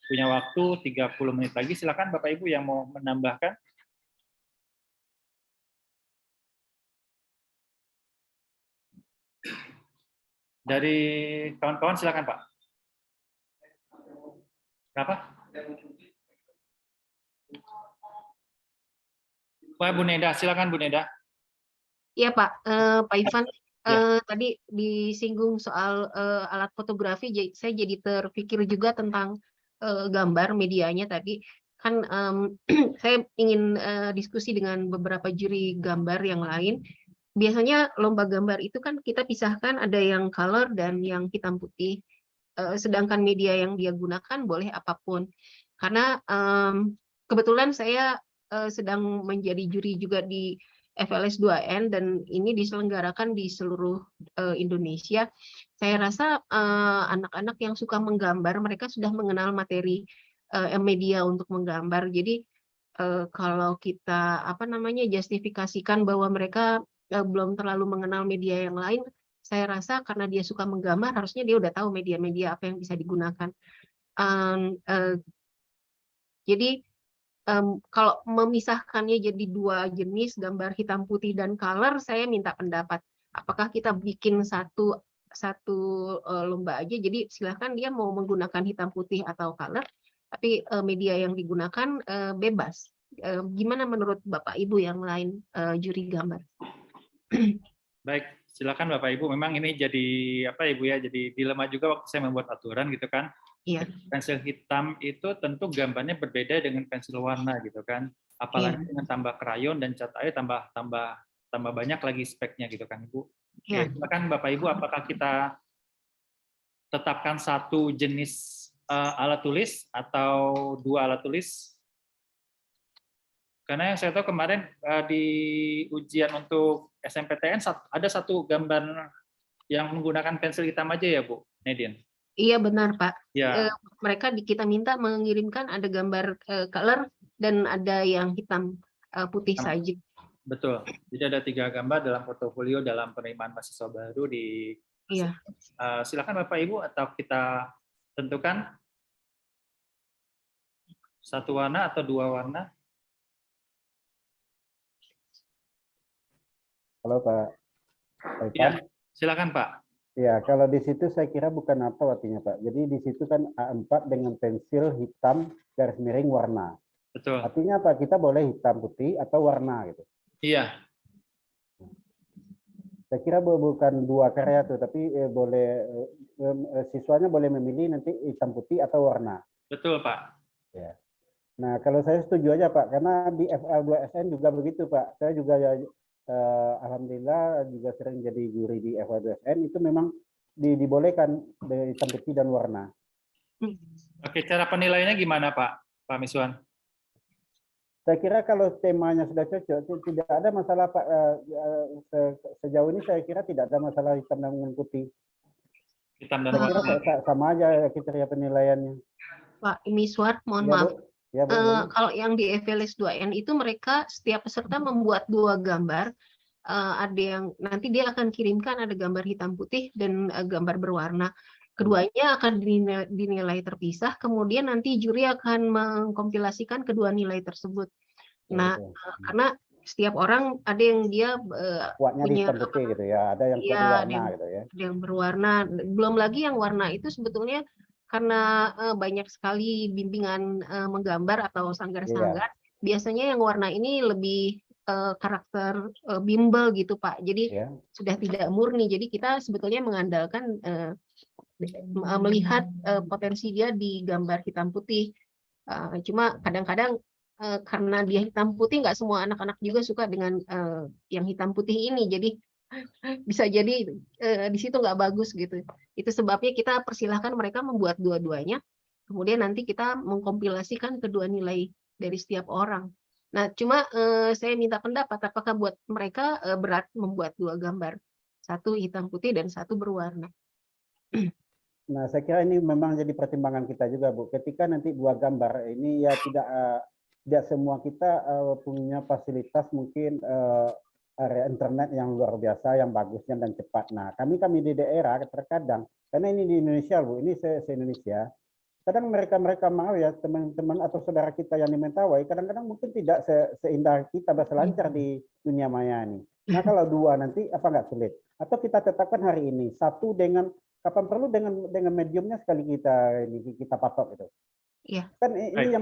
[SPEAKER 1] punya waktu 30 menit lagi. Silakan Bapak Ibu yang mau menambahkan. Dari kawan-kawan silakan Pak. Berapa? Pak Bu Neda, silakan Bu Neda.
[SPEAKER 10] Iya Pak, Pak Ivan, tadi disinggung soal alat fotografi, saya jadi terpikir juga tentang gambar medianya tadi. Kan saya ingin diskusi dengan beberapa juri gambar yang lain. Biasanya lomba gambar itu kan kita pisahkan, ada yang color dan yang hitam putih. Sedangkan media yang dia gunakan boleh apapun. Karena kebetulan saya sedang menjadi juri juga di FLS 2N dan ini diselenggarakan di seluruh Indonesia. Saya rasa anak-anak yang suka menggambar mereka sudah mengenal materi media untuk menggambar. Jadi kalau kita justifikasikan bahwa mereka belum terlalu mengenal media yang lain, saya rasa karena dia suka menggambar harusnya dia udah tahu media-media apa yang bisa digunakan. Jadi kalau memisahkannya jadi dua jenis gambar hitam putih dan color, saya minta pendapat. Apakah kita bikin satu lomba aja? Jadi silahkan dia mau menggunakan hitam putih atau color, tapi media yang digunakan bebas. Gimana menurut Bapak Ibu yang lain juri gambar?
[SPEAKER 1] Baik, silakan Bapak Ibu. Memang ini jadi apa Ibu ya? Jadi dilema juga waktu saya membuat aturan gitu kan.
[SPEAKER 10] Iya.
[SPEAKER 1] Pensil hitam itu tentu gambarnya berbeda dengan pensil warna gitu kan. Apalagi dengan tambah krayon dan cat air tambah banyak lagi speknya gitu kan Ibu.
[SPEAKER 10] Iya.
[SPEAKER 1] Silakan Bapak Ibu, apakah kita tetapkan satu jenis alat tulis atau dua alat tulis? Karena yang saya tahu kemarin di ujian untuk SMPTN ada satu gambar yang menggunakan pensil hitam aja ya Bu Nedin?
[SPEAKER 10] Iya benar Pak.
[SPEAKER 1] Ya.
[SPEAKER 10] Kita minta mengirimkan ada gambar color dan ada yang hitam putih saja.
[SPEAKER 1] Betul. Jadi ada 3 gambar dalam portofolio dalam penerimaan mahasiswa baru di.
[SPEAKER 10] Iya.
[SPEAKER 1] Silakan Bapak Ibu atau kita tentukan satu warna atau dua warna.
[SPEAKER 4] Halo Pak.
[SPEAKER 1] Ya, silakan Pak.
[SPEAKER 4] Ya, kalau di situ saya kira bukan apa artinya Pak. Jadi di situ kan A4 dengan pensil hitam garis miring warna.
[SPEAKER 1] Betul.
[SPEAKER 4] Artinya apa? Kita boleh hitam putih atau warna gitu.
[SPEAKER 1] Iya.
[SPEAKER 4] Saya kira bukan dua karya tuh, tapi siswanya boleh memilih nanti hitam putih atau warna.
[SPEAKER 1] Betul Pak.
[SPEAKER 4] Ya. Nah kalau saya setuju aja Pak, karena di FL2SN juga begitu Pak. Saya juga alhamdulillah juga sering jadi juri di FL2SN, itu memang dibolehkan hitam putih dan warna.
[SPEAKER 1] Oke, cara penilaiannya gimana Pak Miswan?
[SPEAKER 4] Saya kira kalau temanya sudah cocok, tidak ada masalah Pak. Sejauh ini saya kira tidak ada masalah hitam dan putih.
[SPEAKER 1] Hitam dan
[SPEAKER 4] saya kira sama aja kriteria penilaiannya.
[SPEAKER 10] Pak Miswar, mohon maaf. Ya, kalau yang di FLS 2N itu mereka setiap peserta membuat 2 gambar. Ada yang nanti dia akan kirimkan ada gambar hitam putih dan gambar berwarna. Keduanya akan dinilai terpisah, kemudian nanti juri akan mengkompilasikan kedua nilai tersebut. Nah, karena setiap orang ada yang dia punya
[SPEAKER 4] hitam putih gitu ya, ada yang berwarna gitu ya.
[SPEAKER 10] Ada yang berwarna, belum lagi yang warna itu sebetulnya karena banyak sekali bimbingan menggambar atau sanggar-sanggar, biasanya yang warna ini lebih karakter bimbel gitu Pak. Jadi sudah tidak murni. Jadi kita sebetulnya mengandalkan melihat potensi dia di gambar hitam putih. Cuma kadang-kadang karena dia hitam putih, nggak semua anak-anak juga suka dengan yang hitam putih ini. Jadi bisa jadi di situ nggak bagus gitu. Itu sebabnya kita persilahkan mereka membuat dua-duanya. Kemudian nanti kita mengkompilasikan kedua nilai dari setiap orang. Nah, cuma saya minta pendapat apakah buat mereka berat membuat 2 gambar, satu hitam putih dan satu berwarna.
[SPEAKER 4] Nah, saya kira ini memang jadi pertimbangan kita juga, Bu. Ketika nanti 2 gambar ini ya tidak semua kita punya fasilitas mungkin area internet yang luar biasa, yang bagusnya dan cepat. Nah, kami di daerah terkadang, karena ini di Indonesia, Bu, ini se-Indonesia, kadang mereka mau ya teman-teman atau saudara kita yang di Mentawai, kadang-kadang mungkin tidak seindah kita berselancar di dunia maya ini. Nah, kalau 2 nanti apa nggak sulit? Atau kita tetapkan hari ini satu dengan kapan perlu dengan mediumnya sekali kita patok gitu.
[SPEAKER 10] Iya.
[SPEAKER 4] Kan ini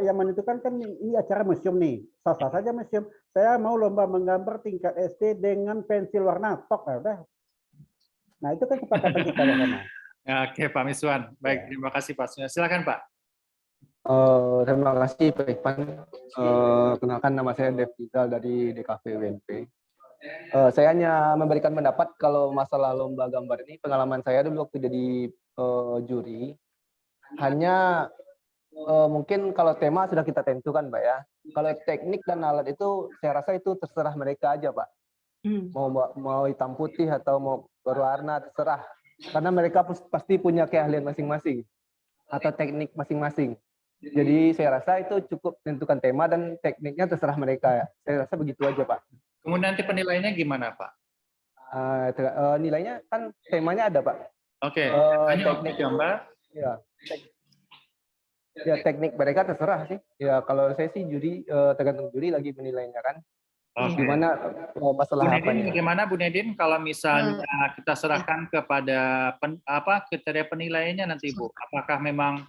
[SPEAKER 4] yang menentukan kan ini acara museum nih. Sah-sah saja museum. Saya mau lomba menggambar tingkat SD dengan pensil warna tok udah. Nah, itu kan kesepakatan kita bersama.
[SPEAKER 1] Oke, Pak Miswan. Baik, terima kasih Pak. Silakan Pak.
[SPEAKER 14] Terima kasih Pak Ivan. Kenalkan nama saya Dev Rizal dari DKV UNP. Saya hanya memberikan pendapat kalau masalah lomba gambar ini, pengalaman saya dulu waktu jadi juri, hanya mungkin kalau tema sudah kita tentukan, Pak ya. Kalau teknik dan alat itu saya rasa itu terserah mereka aja, Pak. Mau hitam putih atau mau berwarna terserah. Karena mereka pasti punya keahlian masing-masing atau teknik masing-masing. Jadi saya rasa itu cukup tentukan tema dan tekniknya terserah mereka ya. Saya rasa begitu aja, Pak.
[SPEAKER 1] Kemudian nanti penilaiannya gimana, Pak?
[SPEAKER 14] Nilainya kan temanya ada, Pak.
[SPEAKER 1] Oke,
[SPEAKER 14] teknik
[SPEAKER 1] gambar.
[SPEAKER 14] Ya, teknik mereka terserah sih. Ya kalau saya sih juri, tergantung juri lagi menilainya kan.
[SPEAKER 1] Oke.
[SPEAKER 14] Gimana masalah
[SPEAKER 1] Bu
[SPEAKER 14] apa
[SPEAKER 1] Nedin, bagaimana Bu Nedin kalau misalnya kita serahkan kepada kriteria penilaiannya nanti Bu? Apakah memang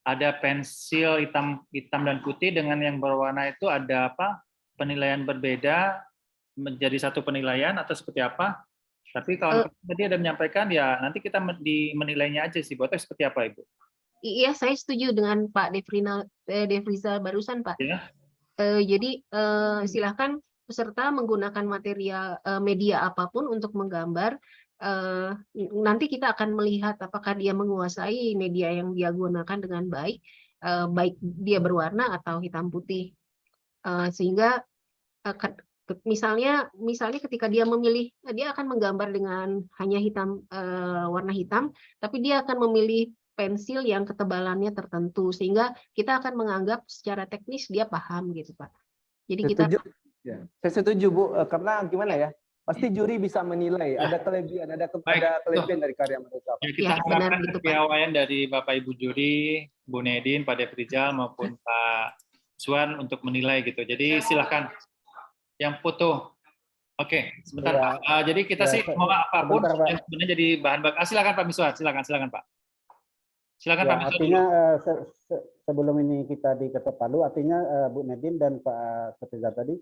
[SPEAKER 1] ada pensil hitam dan putih dengan yang berwarna itu ada penilaian berbeda menjadi satu penilaian atau seperti apa? Tapi kalau tadi ada menyampaikan ya nanti kita menilainya aja sih, buatnya seperti apa Ibu?
[SPEAKER 10] Iya, saya setuju dengan Pak Devrizal barusan, Pak.
[SPEAKER 1] Ya.
[SPEAKER 10] Jadi silakan peserta menggunakan material media apapun untuk menggambar. Nanti kita akan melihat apakah dia menguasai media yang dia gunakan dengan baik, baik dia berwarna atau hitam putih. Sehingga misalnya ketika dia memilih, dia akan menggambar dengan hanya warna hitam, tapi dia akan memilih pensil yang ketebalannya tertentu sehingga kita akan menganggap secara teknis dia paham gitu Pak. Jadi
[SPEAKER 14] saya setuju Bu, karena gimana ya? Pasti juri bisa menilai ada kelebihan, ada kelebihan dari karya mereka.
[SPEAKER 1] Ya, kita harapkan kepiawaian dari Bapak Ibu juri, Bu Nedin, Pak Devrizal maupun Pak Suwan untuk menilai gitu. Jadi silakan yang foto. Oke, sebentar Pak. Jadi kita sih mau apapun yang sebenarnya jadi bahan bakar. Silakan Pak Miswar, silakan Pak. Silakan Pak Miswar.
[SPEAKER 4] Artinya sebelum ini kita diketok palu, artinya Bu Nedin dan Pak Devrizal tadi,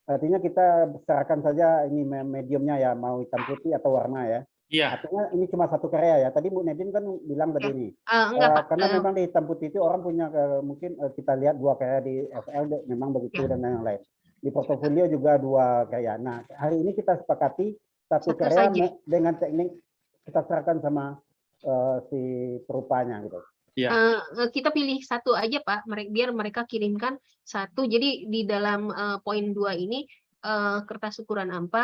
[SPEAKER 4] artinya kita serahkan saja ini mediumnya ya, mau hitam putih atau warna ya.
[SPEAKER 1] Iya.
[SPEAKER 4] Artinya ini cuma satu karya ya. Tadi Bu Nedin kan bilang tadi ini. Karena memang di hitam putih itu orang punya mungkin kita lihat 2 karya di FL memang begitu dan yang lain. Di portofolio juga 2 karya. Nah, hari ini kita sepakati satu karya dengan teknik kita serahkan sama si perupanya gitu.
[SPEAKER 10] Kita pilih satu aja Pak, biar mereka kirimkan satu. Jadi di dalam poin 2 ini kertas ukuran A4,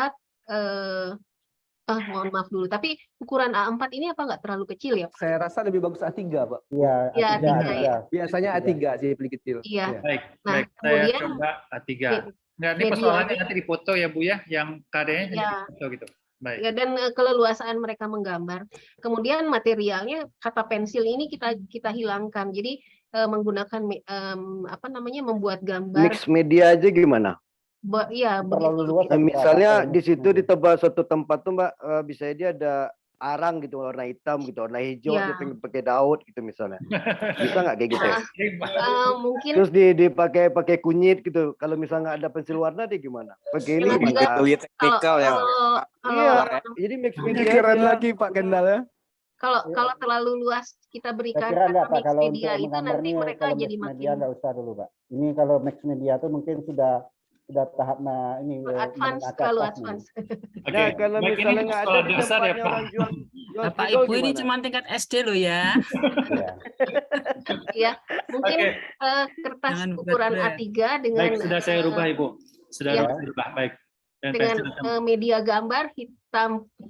[SPEAKER 10] mohon maaf dulu, tapi ukuran A4 ini apa nggak terlalu kecil ya Pak?
[SPEAKER 14] Saya rasa lebih bagus A3 Pak.
[SPEAKER 4] Iya,
[SPEAKER 10] A3 ya.
[SPEAKER 14] Biasanya A3 sih, lebih kecil.
[SPEAKER 10] Iya.
[SPEAKER 1] Baik,
[SPEAKER 10] nah,
[SPEAKER 1] baik.
[SPEAKER 10] kemudian
[SPEAKER 1] Saya coba A3. Nah, ini persoalannya nanti difoto ya Bu ya, yang karyanya jadi foto gitu. Baik.
[SPEAKER 10] Ya, dan keleluasaan mereka menggambar. Kemudian materialnya kata pensil ini kita hilangkan. Jadi menggunakan membuat gambar.
[SPEAKER 15] Mix media aja gimana?
[SPEAKER 10] Iya,
[SPEAKER 15] misalnya di situ ditebal suatu tempat tuh Mbak, bisa dia ada arang gitu warna hitam gitu, warna hijau dia pengen pakai daun gitu misalnya. Bisa nggak kayak gitu?
[SPEAKER 10] Mungkin.
[SPEAKER 15] Terus pakai kunyit gitu. Kalau misalnya nggak ada pensil warna dia gimana? Pakai ini gimana?
[SPEAKER 13] Teknikal ya.
[SPEAKER 15] Iya. Jadi mix media.
[SPEAKER 14] Keren lagi Pak Kendal ya.
[SPEAKER 10] Kalau terlalu luas kita berikan
[SPEAKER 4] Pak,
[SPEAKER 10] mix
[SPEAKER 4] kalau
[SPEAKER 10] media
[SPEAKER 4] untuk
[SPEAKER 10] itu nanti mereka jadi makin
[SPEAKER 4] media nggak usah dulu Pak. Ini kalau mix media itu mungkin sudah tahap ini
[SPEAKER 10] advance.
[SPEAKER 15] Nah, kalau misalnya nggak ada di tempatnya orang jual
[SPEAKER 12] Bapak Ibu ini cuma tingkat SD loh ya.
[SPEAKER 10] Ya, mungkin kertas ukuran A3 dengan
[SPEAKER 1] baik, sudah saya rubah Ibu. Sudah rubah, baik.
[SPEAKER 10] Dengan media gambar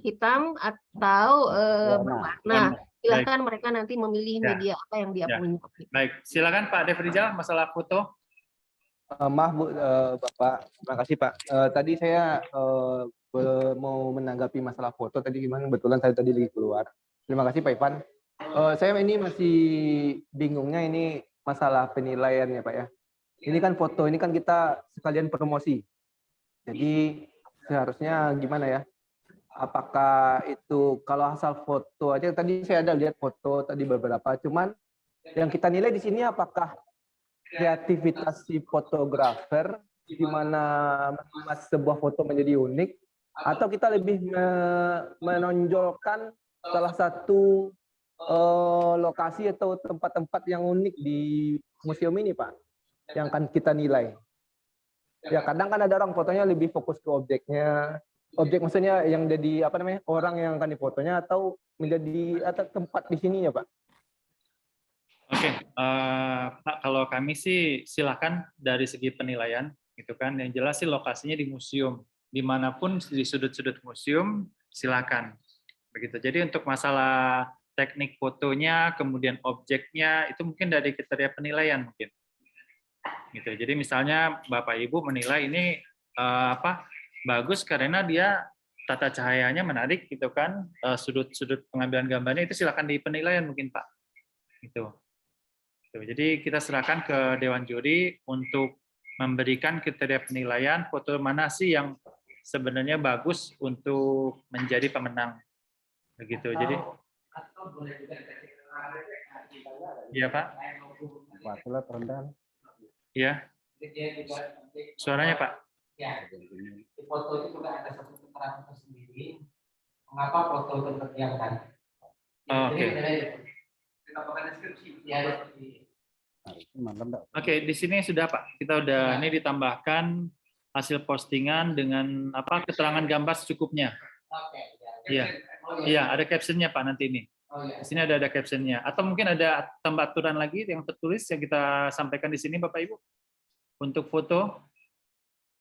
[SPEAKER 10] hitam atau berwarna. Silakan mereka nanti memilih media apa yang dia punya.
[SPEAKER 1] Baik, silakan Pak Devrizal masalah foto.
[SPEAKER 14] Maaf Bu, Bapak, terima kasih Pak. Tadi saya mau menanggapi masalah foto tadi gimana, kebetulan saya tadi lagi keluar. Terima kasih Pak Ivan. Saya ini masih bingungnya ini masalah penilaiannya Pak ya. Ini kan foto, ini kan kita sekalian promosi. Jadi seharusnya gimana ya? Apakah itu kalau asal foto aja, tadi saya ada lihat foto tadi beberapa, cuman yang kita nilai di sini apakah kreativitas si fotografer di mana mengemas sebuah foto menjadi unik, atau kita lebih menonjolkan salah satu lokasi atau tempat-tempat yang unik di museum ini Pak yang akan kita nilai. Ya kadang kan ada orang fotonya lebih fokus ke objeknya, objek maksudnya yang jadi orang yang akan difotonya, atau menjadi tempat di sininya Pak.
[SPEAKER 1] Oke, Pak, kalau kami sih silakan dari segi penilaian, gitu kan. Yang jelas sih lokasinya di museum, dimanapun di sudut-sudut museum silakan, begitu. Jadi untuk masalah teknik fotonya, kemudian objeknya itu mungkin dari kriteria penilaian mungkin, gitu. Jadi misalnya Bapak Ibu menilai ini bagus karena dia tata cahayanya menarik, gitu kan. Sudut-sudut pengambilan gambarnya itu silakan di penilaian mungkin Pak, gitu. Jadi kita serahkan ke Dewan Juri untuk memberikan kriteria penilaian foto mana sih yang sebenarnya bagus untuk menjadi pemenang. Begitu. Jadi iya Pak. Iya. Suaranya Pak.
[SPEAKER 8] Ya, di foto itu juga ada satu keterangan tersendiri. Mengapa foto terdiamkan?
[SPEAKER 1] Oke. Oke, di sini sudah Pak. Kita udah ini ditambahkan hasil postingan dengan keterangan gambar secukupnya. Iya. Iya, ada captionnya Pak nanti ini. Di sini ada captionnya. Atau mungkin ada tambah aturan lagi yang tertulis yang kita sampaikan di sini Bapak Ibu untuk foto.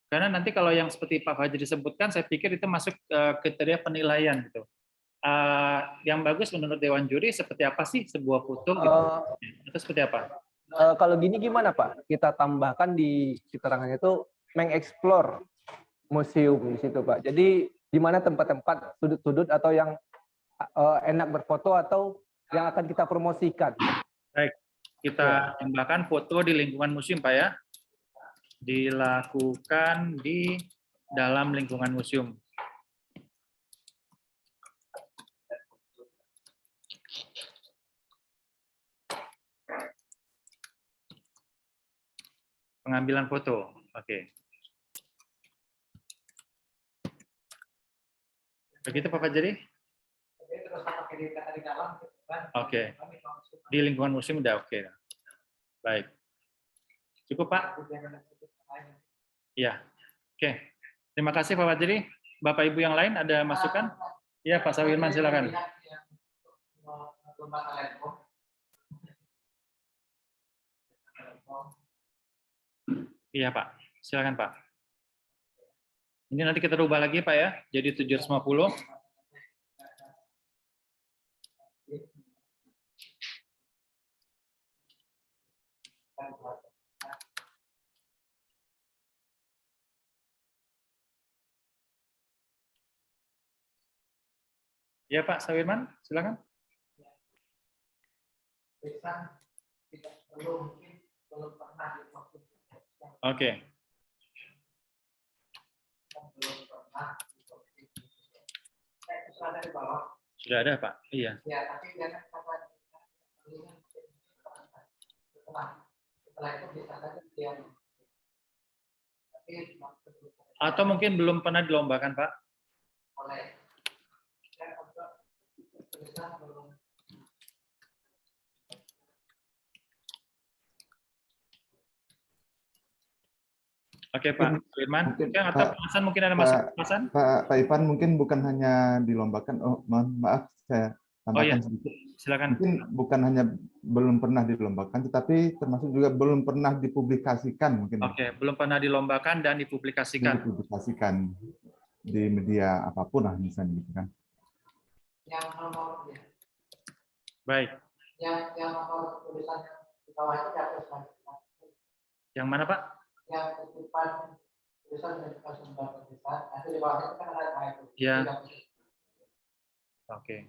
[SPEAKER 1] Karena nanti kalau yang seperti Pak Fajri disebutkan, saya pikir itu masuk kriteria penilaian gitu. Yang bagus menurut Dewan Juri seperti apa sih sebuah foto gitu? Itu seperti apa?
[SPEAKER 14] Kalau gini gimana Pak? Kita tambahkan di keterangannya itu mengeksplor museum di situ Pak. Jadi di mana tempat-tempat sudut-sudut atau yang enak berfoto atau yang akan kita promosikan.
[SPEAKER 1] Baik, kita tambahkan foto di lingkungan museum Pak ya. Dilakukan di dalam lingkungan museum. Pengambilan foto, oke. Begitu Pak Fajri? Oke. Di lingkungan museum udah oke. Baik. Cukup Pak? Iya. Oke. Terima kasih Pak Fajri. Bapak Ibu yang lain ada masukan? Iya Pak Sawirman silakan. Iya Pak, silakan Pak. Ini nanti kita rubah lagi Pak ya, jadi 750. Ya Pak Sawirman, silakan. Oke. Sudah ada Pak, iya. Atau mungkin belum pernah dilombakan Pak? Oke Pak Firman, atau Pak Hasan mungkin ada masukan?
[SPEAKER 9] Pak Ivan mungkin bukan hanya dilombakan, maaf saya tambahkan sedikit.
[SPEAKER 1] Silakan.
[SPEAKER 9] Mungkin bukan hanya belum pernah dilombakan, tetapi termasuk juga belum pernah dipublikasikan mungkin.
[SPEAKER 1] Oke, belum pernah dilombakan dan dipublikasikan.
[SPEAKER 9] Dipublikasikan di media apapun lah misalnya gitu kan.
[SPEAKER 8] Yang nomornya.
[SPEAKER 1] Baik.
[SPEAKER 8] Yang nomor tulisan di bawah itu dihapuskan.
[SPEAKER 1] Yang mana Pak?
[SPEAKER 8] Yang titipan tulisan dari sumber tulisan, nanti di bawahnya itu kan ada itu.
[SPEAKER 1] Ya. Oke.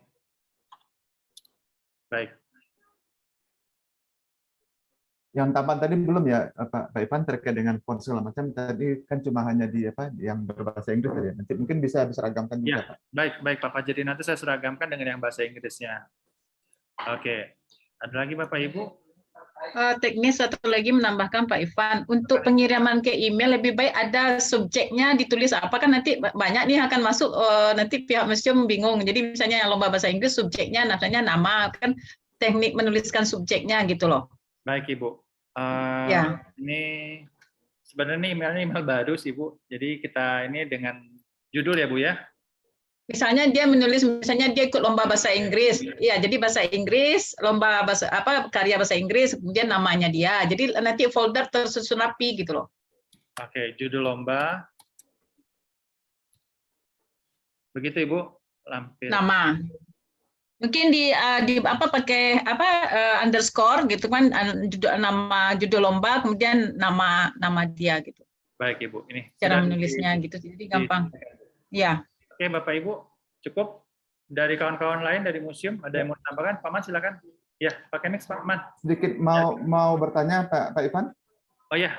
[SPEAKER 1] Baik.
[SPEAKER 9] Yang tambahan tadi belum ya Pak Ivan terkait dengan font segala macam tadi kan cuma hanya di yang berbahasa Inggris tadi. Nanti mungkin bisa diseragamkan juga
[SPEAKER 1] ya.
[SPEAKER 9] Pak.
[SPEAKER 1] Baik Pak Fajri, nanti saya seragamkan dengan yang bahasa Inggrisnya. Oke. Ada lagi Bapak Ibu?
[SPEAKER 5] Teknis satu lagi menambahkan Pak Ivan, untuk pengiriman ke email lebih baik ada subjeknya ditulis apa, kan nanti banyak nih akan masuk, nanti pihak museum bingung. Jadi misalnya yang lomba bahasa Inggris subjeknya nama, kan teknik menuliskan subjeknya gitu loh.
[SPEAKER 1] Baik Ibu.
[SPEAKER 5] Ya.
[SPEAKER 1] Ini sebenarnya emailnya email baru sih Bu. Jadi kita ini dengan judul ya Bu ya.
[SPEAKER 5] Misalnya dia menulis, misalnya dia ikut lomba bahasa Inggris, ya jadi bahasa Inggris, lomba bahasa apa karya bahasa Inggris, kemudian namanya dia, jadi nanti folder tersusun rapi gitu loh.
[SPEAKER 1] Oke, judul lomba. Begitu Ibu, lampir.
[SPEAKER 5] Nama. Mungkin di apa pakai apa underscore gitu kan, nama judul lomba, kemudian nama dia gitu.
[SPEAKER 1] Baik Ibu, ini
[SPEAKER 5] Cara menulisnya gitu, jadi gampang. Ya.
[SPEAKER 1] Oke Bapak Ibu, cukup. Dari kawan-kawan lain dari museum ada yang mau tambahkan? Pak Man silakan. Ya, pakai mix Pak Man.
[SPEAKER 9] Sedikit mau bertanya Pak Ivan?
[SPEAKER 1] Oh ya,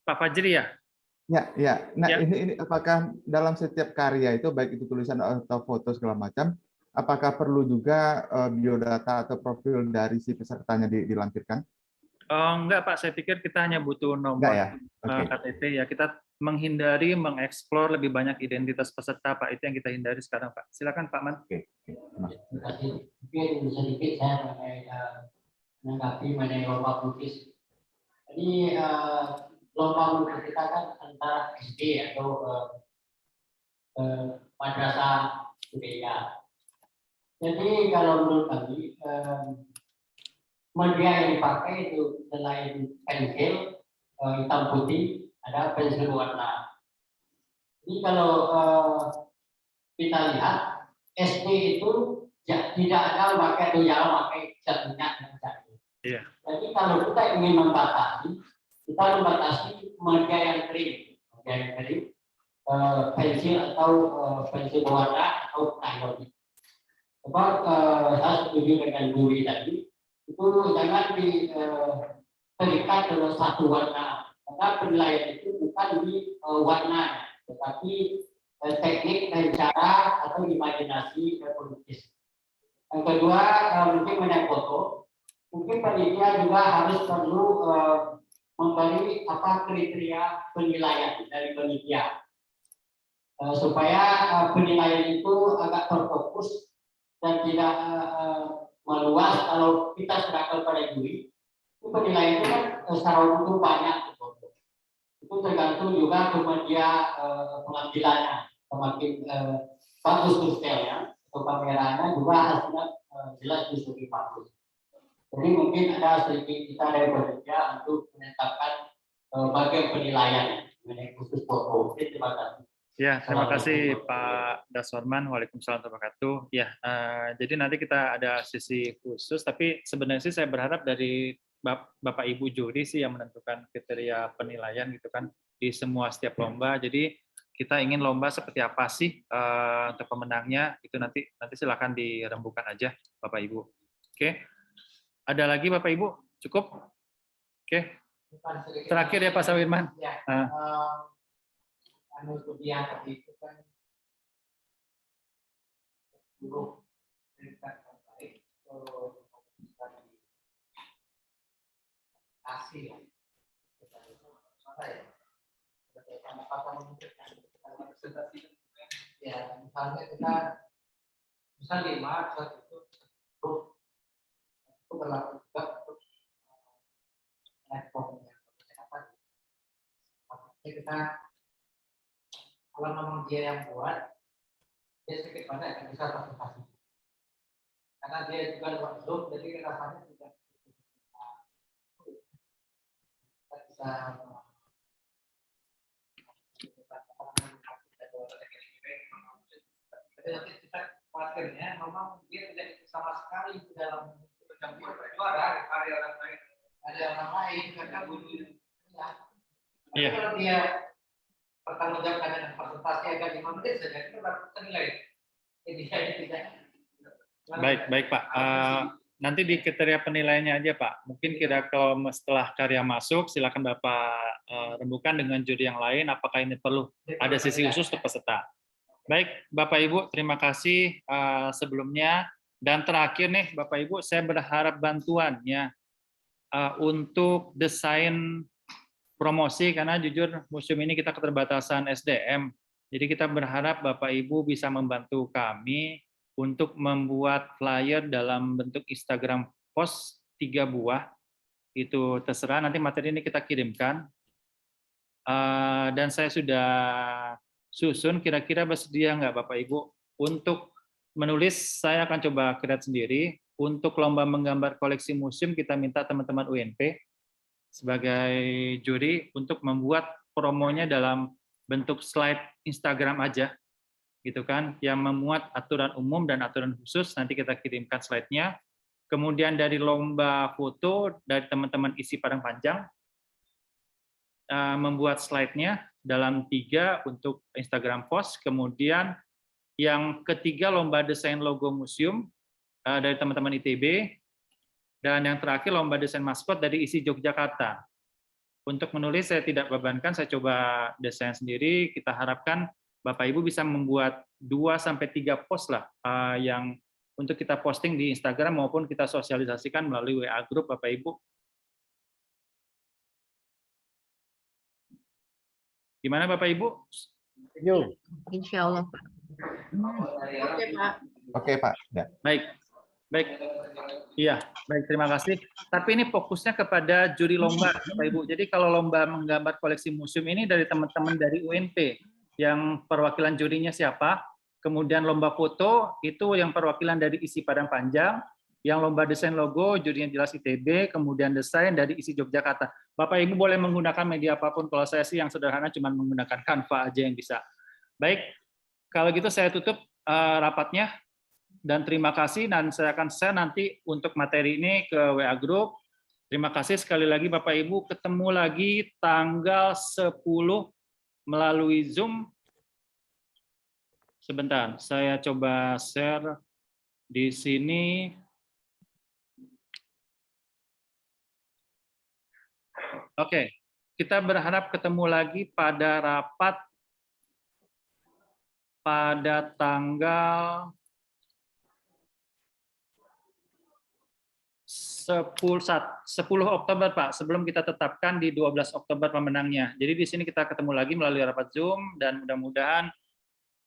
[SPEAKER 1] Pak Fajri ya.
[SPEAKER 9] Ya. Nah ini apakah dalam setiap karya itu baik itu tulisan atau foto segala macam, apakah perlu juga biodata atau profil dari si pesertanya dilampirkan?
[SPEAKER 1] Oh enggak Pak, saya pikir kita hanya butuh nomor KTP ya. Kita menghindari mengeksplor lebih banyak identitas peserta Pak, itu yang kita hindari sekarang Pak. Silakan Pak Man.
[SPEAKER 8] Terima kasih. Mungkin sedikit saya menanggapi mengenai lomba melukis. Jadi lomba melukis kita kan antara SD atau madrasah budaya. Jadi kalau menurut kami media yang dipakai itu selain pensil hitam putih, ada pensil warna. Jadi kalau kita lihat SD itu tidak ada pakai atau jarang pakai cat minyak dan cat. Jadi kalau kita ingin membatasi, kita membatasi media yang kering, pensil atau pensil warna atau krayon. Sebab saya setuju dengan Duri tadi, itu jangan terikat dengan satu warna. Karena penilaian itu bukan di warna, tetapi teknik dan cara atau imajinasi pelukis. Yang kedua, mungkin mengenai foto, mungkin panitia juga harus perlu memberi kriteria penilaian dari panitia supaya penilaian itu agak terfokus dan tidak meluas. Kalau kita serahkan pada juri, itu penilaian itu kan secara umum banyak. Itu tergantung juga ke media pengambilannya, semakin bagus detailnya atau kameranya juga hasilnya jelas lebih bagus. Jadi mungkin ada sedikit kita dari panitia untuk menetapkan bagian penilaian mengenai khusus foto. Terima kasih.
[SPEAKER 1] Ya, terima kasih Pak Dasorman. Waalaikumsalam warahmatullahi wabarakatuh. Ya, jadi nanti kita ada sesi khusus, tapi sebenarnya sih saya berharap dari Bapak Ibu juri sih yang menentukan kriteria penilaian gitu kan di setiap lomba. Jadi kita ingin lomba seperti apa sih untuk pemenangnya, itu nanti silakan dirembukan aja Bapak Ibu. Oke. Ada lagi Bapak Ibu? Cukup? Oke. Terakhir ya Pak Sawirman.
[SPEAKER 8] Ya. Kemudian tadi itu kan guru pendidikan terbaik kasih ya, misalnya kita bisa 5 saat itu berlaku juga untuk platform yang kesehatan. Kita kalau memang dia yang buat, dia sedikit banyak yang bisa presentasi. Karena dia juga lewat Zoom, jadi rasanya tidak bisa nanti kita khawatirnya memang dia tidak sama sekali di dalam juara karya orang lain. Ada orang lain karena bunyi.
[SPEAKER 1] Iya.
[SPEAKER 8] Kalau dia pertanggung jawabkan dengan presentasi agak 5 menit saja itu baru ternilai. Jadi saya tidak.
[SPEAKER 1] Baik Pak. Nanti di kriteria penilaiannya aja Pak. Mungkin kira kalau setelah karya masuk, silakan Bapak rembukan dengan juri yang lain. Apakah ini perlu ada sesi khusus untuk peserta? Baik Bapak Ibu, terima kasih sebelumnya. Dan terakhir nih Bapak Ibu, saya berharap bantuannya untuk desain promosi, karena jujur museum ini kita keterbatasan SDM. Jadi kita berharap Bapak Ibu bisa membantu kami untuk membuat flyer dalam bentuk Instagram post 3 buah. Itu terserah, nanti materi ini kita kirimkan. Dan saya susun, kira-kira bersedia nggak Bapak Ibu? Untuk menulis, saya akan coba create sendiri. Untuk lomba menggambar koleksi museum, kita minta teman-teman UNP sebagai juri untuk membuat promonya dalam bentuk slide Instagram aja, gitu kan, yang memuat aturan umum dan aturan khusus. Nanti kita kirimkan slide-nya. Kemudian dari lomba foto dari teman-teman isi padang panjang, membuat slide-nya dalam 3 untuk Instagram post. Kemudian yang ketiga lomba desain logo museum dari teman-teman ITB. Dan yang terakhir lomba desain maskot dari isi Yogyakarta. Untuk menulis saya tidak bebankan, saya coba desain sendiri. Kita harapkan Bapak Ibu bisa membuat 2-3 post lah yang untuk kita posting di Instagram maupun kita sosialisasikan melalui WA group Bapak Ibu. Gimana Bapak Ibu?
[SPEAKER 10] Insya Allah, Pak.
[SPEAKER 6] Oke, Pak.
[SPEAKER 9] Oke, Pak. Ya.
[SPEAKER 1] Baik. Iya, baik, terima kasih. Tapi ini fokusnya kepada juri lomba, Bapak Ibu. Jadi kalau lomba menggambar koleksi museum ini dari teman-teman dari UNP, yang perwakilan jurinya siapa? Kemudian lomba foto, itu yang perwakilan dari isi Padang Panjang. Yang lomba desain logo, jurinya jelas ITB, kemudian desain dari isi Yogyakarta. Bapak Ibu boleh menggunakan media apapun, kalau saya sih yang sederhana cuma menggunakan Canva aja yang bisa. Baik, kalau gitu saya tutup rapatnya, dan terima kasih, dan saya akan share nanti untuk materi ini ke WA Group. Terima kasih sekali lagi Bapak Ibu, ketemu lagi tanggal 10 melalui Zoom. Sebentar, saya coba share di sini. Oke, kita berharap ketemu lagi pada rapat pada tanggal 10 Oktober, Pak, sebelum kita tetapkan di 12 Oktober pemenangnya. Jadi di sini kita ketemu lagi melalui rapat Zoom, dan mudah-mudahan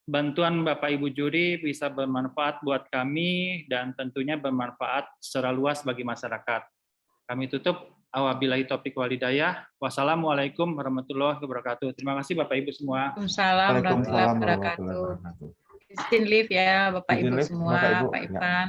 [SPEAKER 1] bantuan Bapak Ibu juri bisa bermanfaat buat kami, dan tentunya bermanfaat secara luas bagi masyarakat. Kami tutup. Wabillahi taufiq wal hidayah. Wassalamualaikum warahmatullahi wabarakatuh. Terima kasih Bapak Ibu semua.
[SPEAKER 5] Waalaikumsalam warahmatullahi wabarakatuh. Izin live ya Bapak Ibu semua, Pak Ivan.